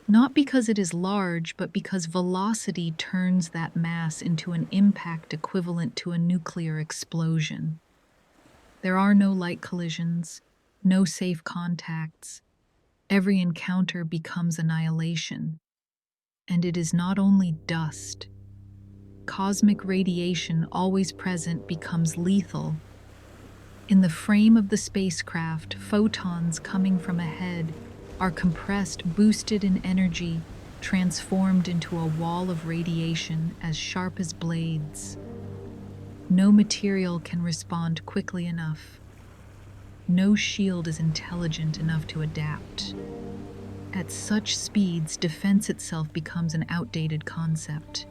Not because it is large, but because velocity turns that mass into an impact equivalent to a nuclear explosion. There are no light collisions, no safe contacts. Every encounter becomes annihilation. And it is not only dust. Cosmic radiation, always present, becomes lethal. In the frame of the spacecraft, photons coming from ahead are compressed, boosted in energy, transformed into a wall of radiation as sharp as blades. No material can respond quickly enough. No shield is intelligent enough to adapt. At such speeds, defense itself becomes an outdated concept.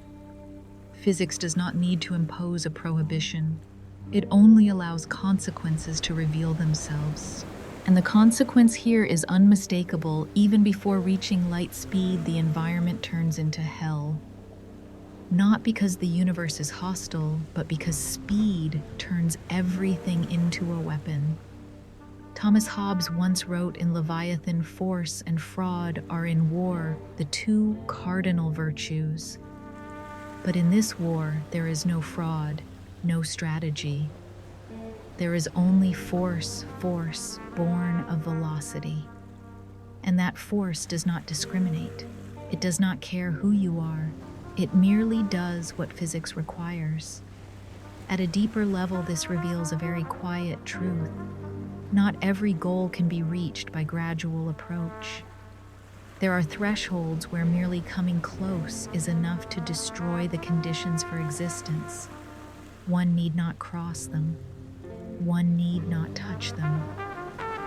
Physics does not need to impose a prohibition. It only allows consequences to reveal themselves. And the consequence here is unmistakable. Even before reaching light speed, the environment turns into hell. Not because the universe is hostile, but because speed turns everything into a weapon. Thomas Hobbes once wrote in Leviathan, "Force and fraud are in war the two cardinal virtues." But in this war, there is no fraud, no strategy. There is only force born of velocity. And that force does not discriminate. It does not care who you are. It merely does what physics requires. At a deeper level, this reveals a very quiet truth. Not every goal can be reached by gradual approach. There are thresholds where merely coming close is enough to destroy the conditions for existence. One need not cross them. One need not touch them.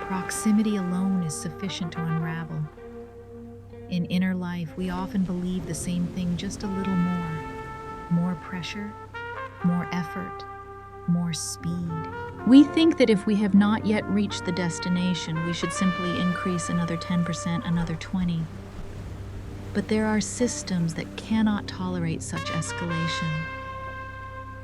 Proximity alone is sufficient to unravel. In inner life, we often believe the same thing, just a little more. More pressure, more effort, more speed. We think that if we have not yet reached the destination, we should simply increase another 10%, another 20%. But there are systems that cannot tolerate such escalation.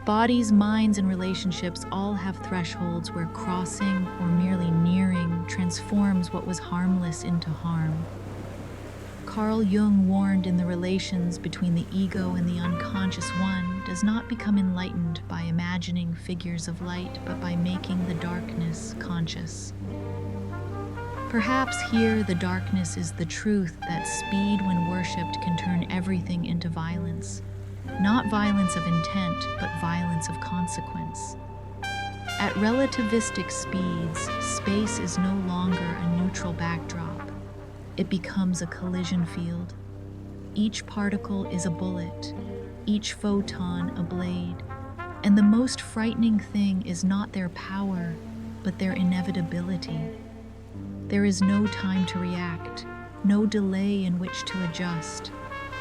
Bodies, minds, and relationships all have thresholds where crossing or merely nearing transforms what was harmless into harm. Carl Jung warned in the relations between the ego and the unconscious one does not become enlightened by imagining figures of light, but by making the darkness conscious. Perhaps here the darkness is the truth that speed when worshipped can turn everything into violence. Not violence of intent, but violence of consequence. At relativistic speeds, space is no longer a neutral backdrop. It becomes a collision field. Each particle is a bullet, each photon a blade, and the most frightening thing is not their power, but their inevitability. There is no time to react, no delay in which to adjust,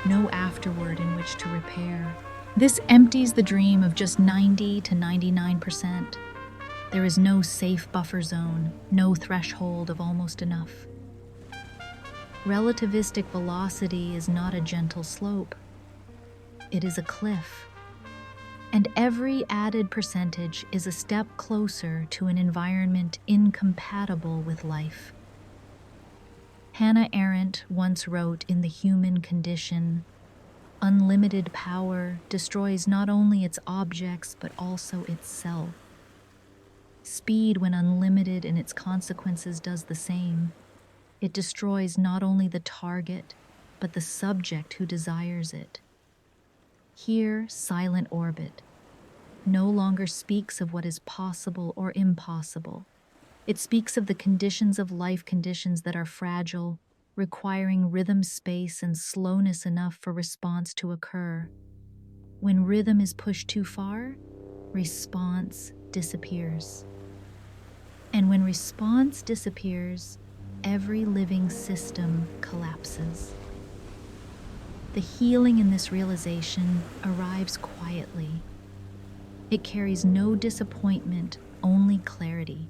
no afterward in which to repair. This empties the dream of just 90 to 99%. There is no safe buffer zone, no threshold of almost enough. Relativistic velocity is not a gentle slope. It is a cliff. And every added percentage is a step closer to an environment incompatible with life. Hannah Arendt once wrote in The Human Condition, "Unlimited power destroys not only its objects but also itself." Speed, when unlimited in its consequences, does the same. It destroys not only the target, but the subject who desires it. Here, silent orbit no longer speaks of what is possible or impossible. It speaks of the conditions of life, conditions that are fragile, requiring rhythm, space, and slowness enough for response to occur. When rhythm is pushed too far, response disappears. And when response disappears, every living system collapses. The healing in this realization arrives quietly. It carries no disappointment, only clarity.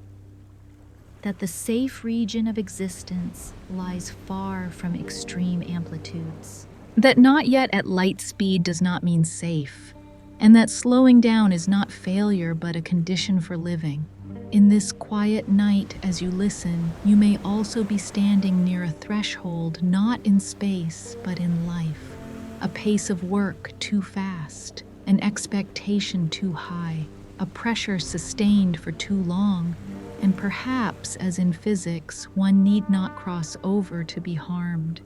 That the safe region of existence lies far from extreme amplitudes. That not yet at light speed does not mean safe, and that slowing down is not failure but a condition for living. In this quiet night, as you listen, you may also be standing near a threshold, not in space, but in life. A pace of work too fast, an expectation too high, a pressure sustained for too long, and perhaps, as in physics, one need not cross over to be harmed.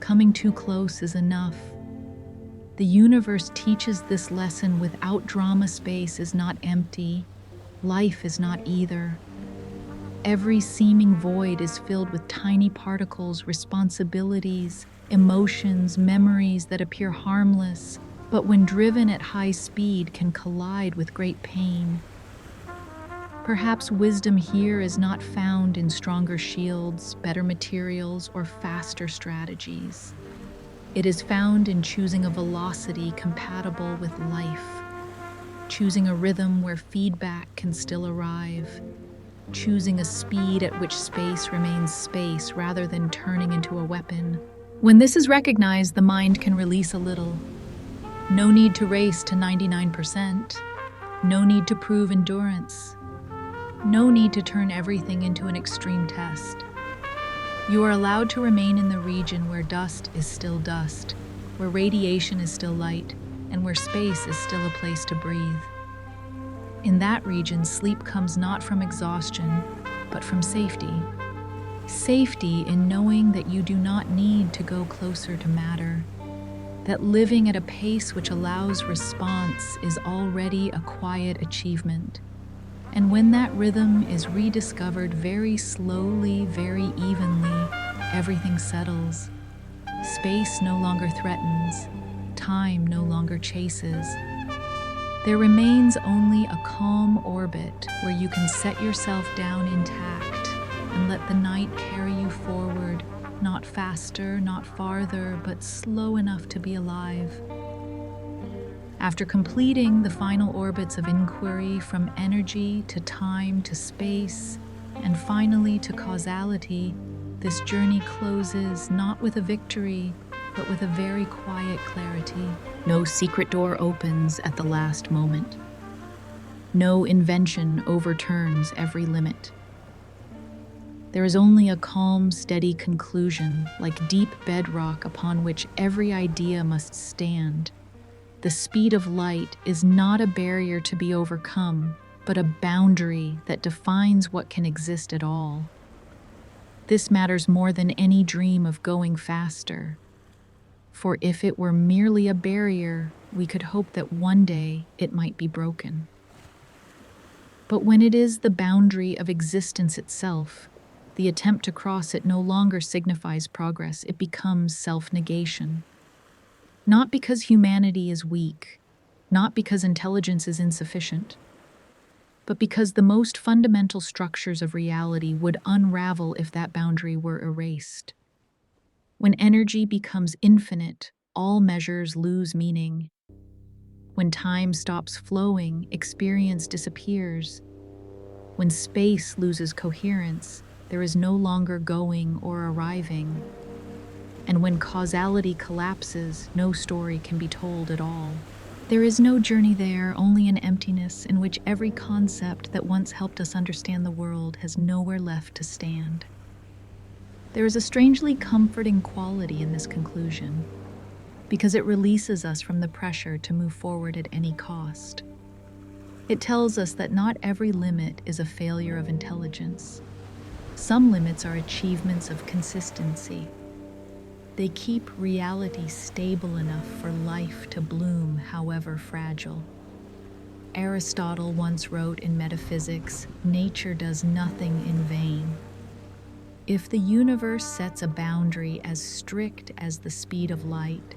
Coming too close is enough. The universe teaches this lesson without drama. Space is not empty. Life is not either. Every seeming void is filled with tiny particles, responsibilities, emotions, memories that appear harmless, but when driven at high speed can collide with great pain. Perhaps wisdom here is not found in stronger shields, better materials, or faster strategies. It is found in choosing a velocity compatible with life, choosing a rhythm where feedback can still arrive, choosing a speed at which space remains space rather than turning into a weapon. When this is recognized, the mind can release a little. No need to race to 99%. No need to prove endurance. No need to turn everything into an extreme test. You are allowed to remain in the region where dust is still dust, where radiation is still light, and where space is still a place to breathe. In that region, sleep comes not from exhaustion, but from safety. Safety in knowing that you do not need to go closer to matter. that living at a pace which allows response is already a quiet achievement. And when that rhythm is rediscovered very slowly, very evenly, everything settles. Space no longer threatens, time no longer chases. There remains only a calm orbit where you can set yourself down intact and let the night carry you forward, not faster, not farther, but slow enough to be alive. After completing the final orbits of inquiry from energy to time to space, and finally to causality, this journey closes not with a victory, but with a very quiet clarity. No secret door opens at the last moment. No invention overturns every limit. There is only a calm, steady conclusion, like deep bedrock upon which every idea must stand. The speed of light is not a barrier to be overcome, but a boundary that defines what can exist at all. This matters more than any dream of going faster. For if it were merely a barrier, we could hope that one day it might be broken. But when it is the boundary of existence itself, the attempt to cross it no longer signifies progress, it becomes self-negation. Not because humanity is weak, not because intelligence is insufficient, but because the most fundamental structures of reality would unravel if that boundary were erased. When energy becomes infinite, all measures lose meaning. When time stops flowing, experience disappears. When space loses coherence, there is no longer going or arriving. And when causality collapses, no story can be told at all. There is no journey there, only an emptiness in which every concept that once helped us understand the world has nowhere left to stand. There is a strangely comforting quality in this conclusion, because it releases us from the pressure to move forward at any cost. It tells us that not every limit is a failure of intelligence. Some limits are achievements of consistency. They keep reality stable enough for life to bloom, however fragile. Aristotle once wrote in Metaphysics, "Nature does nothing in vain." If the universe sets a boundary as strict as the speed of light,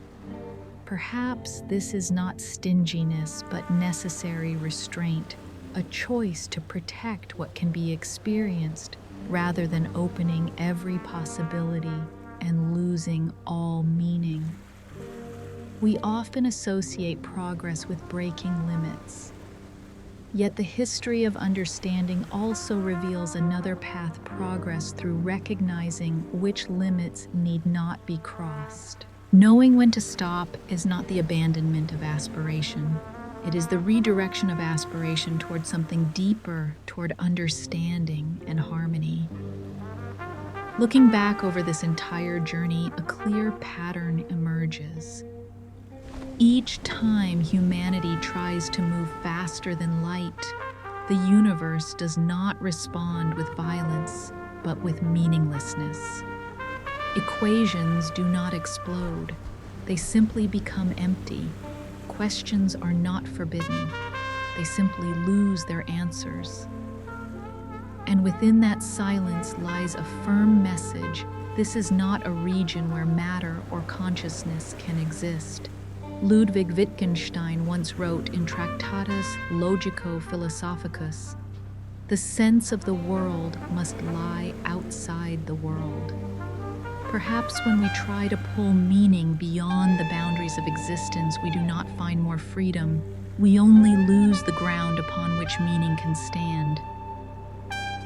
perhaps this is not stinginess but necessary restraint, a choice to protect what can be experienced rather than opening every possibility and losing all meaning. We often associate progress with breaking limits. Yet the history of understanding also reveals another path: progress through recognizing which limits need not be crossed. Knowing when to stop is not the abandonment of aspiration. It is the redirection of aspiration toward something deeper, toward understanding and harmony. Looking back over this entire journey, a clear pattern emerges. Each time humanity tries to move faster than light, the universe does not respond with violence, but with meaninglessness. Equations do not explode. They simply become empty. Questions are not forbidden. They simply lose their answers. And within that silence lies a firm message: this is not a region where matter or consciousness can exist. Ludwig Wittgenstein once wrote in Tractatus Logico-Philosophicus, "The sense of the world must lie outside the world." Perhaps when we try to pull meaning beyond the boundaries of existence, we do not find more freedom. We only lose the ground upon which meaning can stand.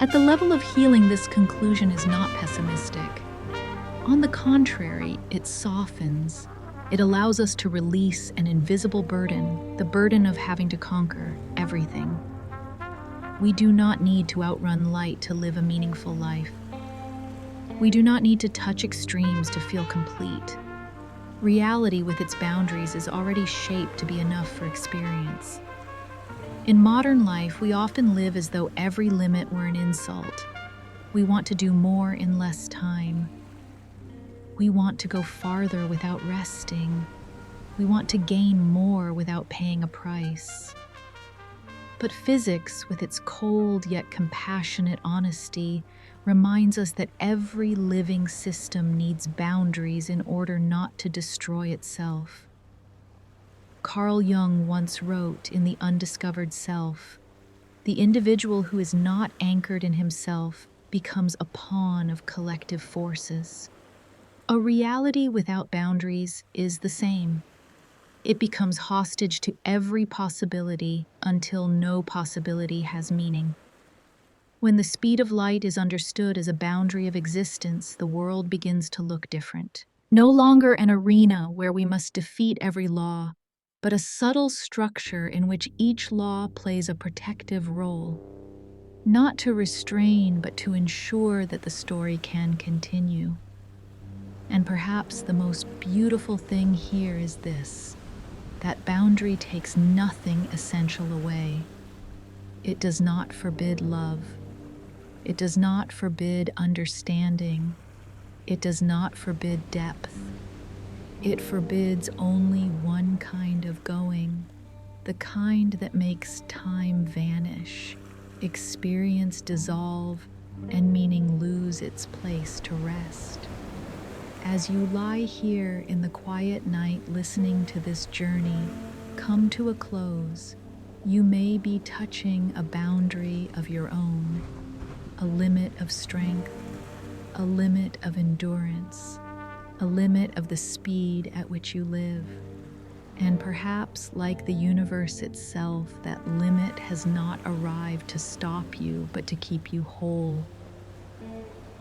At the level of healing, this conclusion is not pessimistic. On the contrary, it softens. It allows us to release an invisible burden, the burden of having to conquer everything. We do not need to outrun light to live a meaningful life. We do not need to touch extremes to feel complete. Reality with its boundaries is already shaped to be enough for experience. In modern life, we often live as though every limit were an insult. We want to do more in less time. We want to go farther without resting. We want to gain more without paying a price. But physics, with its cold yet compassionate honesty, reminds us that every living system needs boundaries in order not to destroy itself. Carl Jung once wrote in The Undiscovered Self, "The individual who is not anchored in himself becomes a pawn of collective forces." A reality without boundaries is the same. It becomes hostage to every possibility until no possibility has meaning. When the speed of light is understood as a boundary of existence, the world begins to look different. No longer an arena where we must defeat every law, but a subtle structure in which each law plays a protective role, not to restrain, but to ensure that the story can continue. And perhaps the most beautiful thing here is this: that boundary takes nothing essential away. It does not forbid love. It does not forbid understanding. It does not forbid depth. It forbids only one kind of going, the kind that makes time vanish, experience dissolve, and meaning lose its place to rest. As you lie here in the quiet night listening to this journey come to a close, you may be touching a boundary of your own, a limit of strength, a limit of endurance, a limit of the speed at which you live. And perhaps, like the universe itself, that limit has not arrived to stop you, but to keep you whole.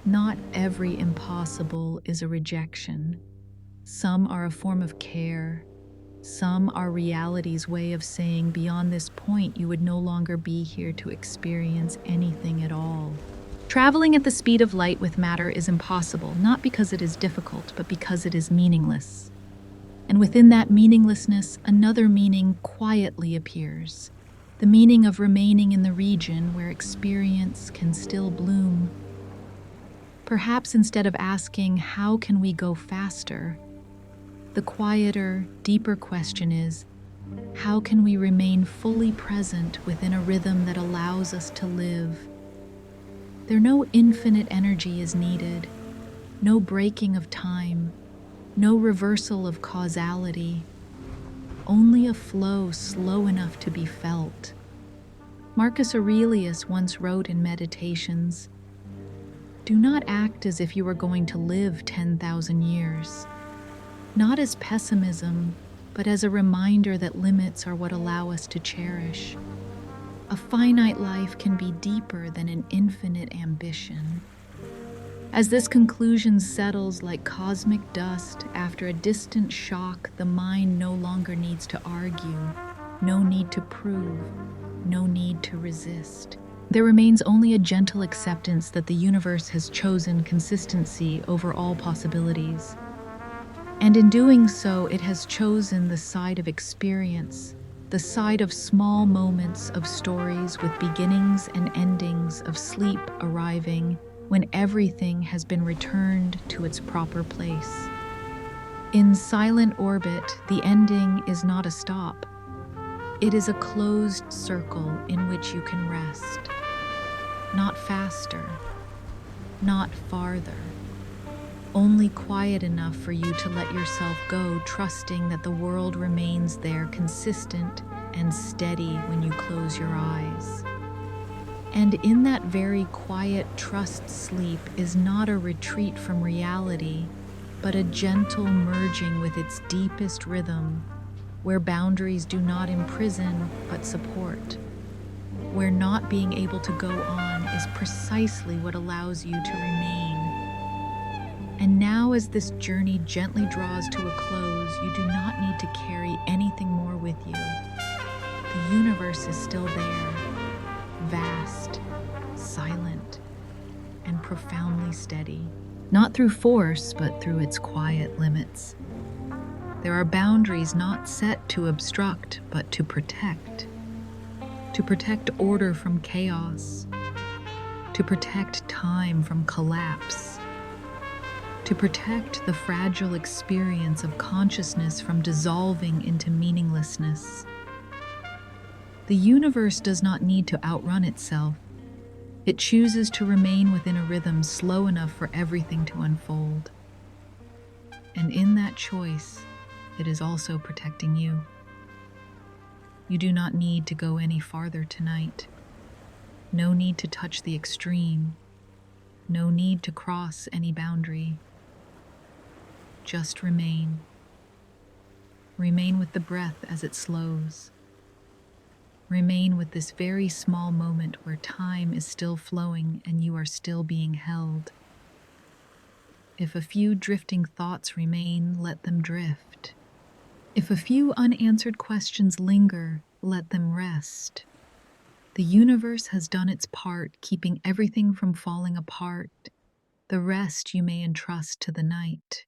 Not every impossible is a rejection. Some are a form of care. Some are reality's way of saying, beyond this point, you would no longer be here to experience anything at all. Traveling at the speed of light with matter is impossible, not because it is difficult, but because it is meaningless. And within that meaninglessness, another meaning quietly appears. The meaning of remaining in the region where experience can still bloom. Perhaps instead of asking, how can we go faster? The quieter, deeper question is, how can we remain fully present within a rhythm that allows us to live? There no infinite energy is needed, no breaking of time, no reversal of causality, only a flow slow enough to be felt. Marcus Aurelius once wrote in Meditations, "Do not act as if you are going to live 10,000 years. Not as pessimism, but as a reminder that limits are what allow us to cherish. A finite life can be deeper than an infinite ambition." As this conclusion settles like cosmic dust after a distant shock, the mind no longer needs to argue, no need to prove, no need to resist. There remains only a gentle acceptance that the universe has chosen consistency over all possibilities. And in doing so, it has chosen the side of experience, the side of small moments of stories with beginnings and endings, of sleep arriving when everything has been returned to its proper place. In silent orbit, the ending is not a stop. It is a closed circle in which you can rest. Not faster, not farther, only quiet enough for you to let yourself go, trusting that the world remains there, consistent and steady when you close your eyes. And in that very quiet trust, sleep is not a retreat from reality, but a gentle merging with its deepest rhythm, where boundaries do not imprison but support, where not being able to go on is precisely what allows you to remain. And now, as this journey gently draws to a close, you do not need to carry anything more with you. The universe is still there, vast, silent, and profoundly steady. Not through force, but through its quiet limits. There are boundaries not set to obstruct, but to protect. To protect order from chaos. To protect time from collapse. to protect the fragile experience of consciousness from dissolving into meaninglessness. The universe does not need to outrun itself. It chooses to remain within a rhythm slow enough for everything to unfold. And in that choice, it is also protecting you. You do not need to go any farther tonight. No need to touch the extreme. No need to cross any boundary. Just remain. Remain with the breath as it slows. Remain with this very small moment where time is still flowing and you are still being held. If a few drifting thoughts remain, let them drift. If a few unanswered questions linger, let them rest. The universe has done its part, keeping everything from falling apart. The rest you may entrust to the night.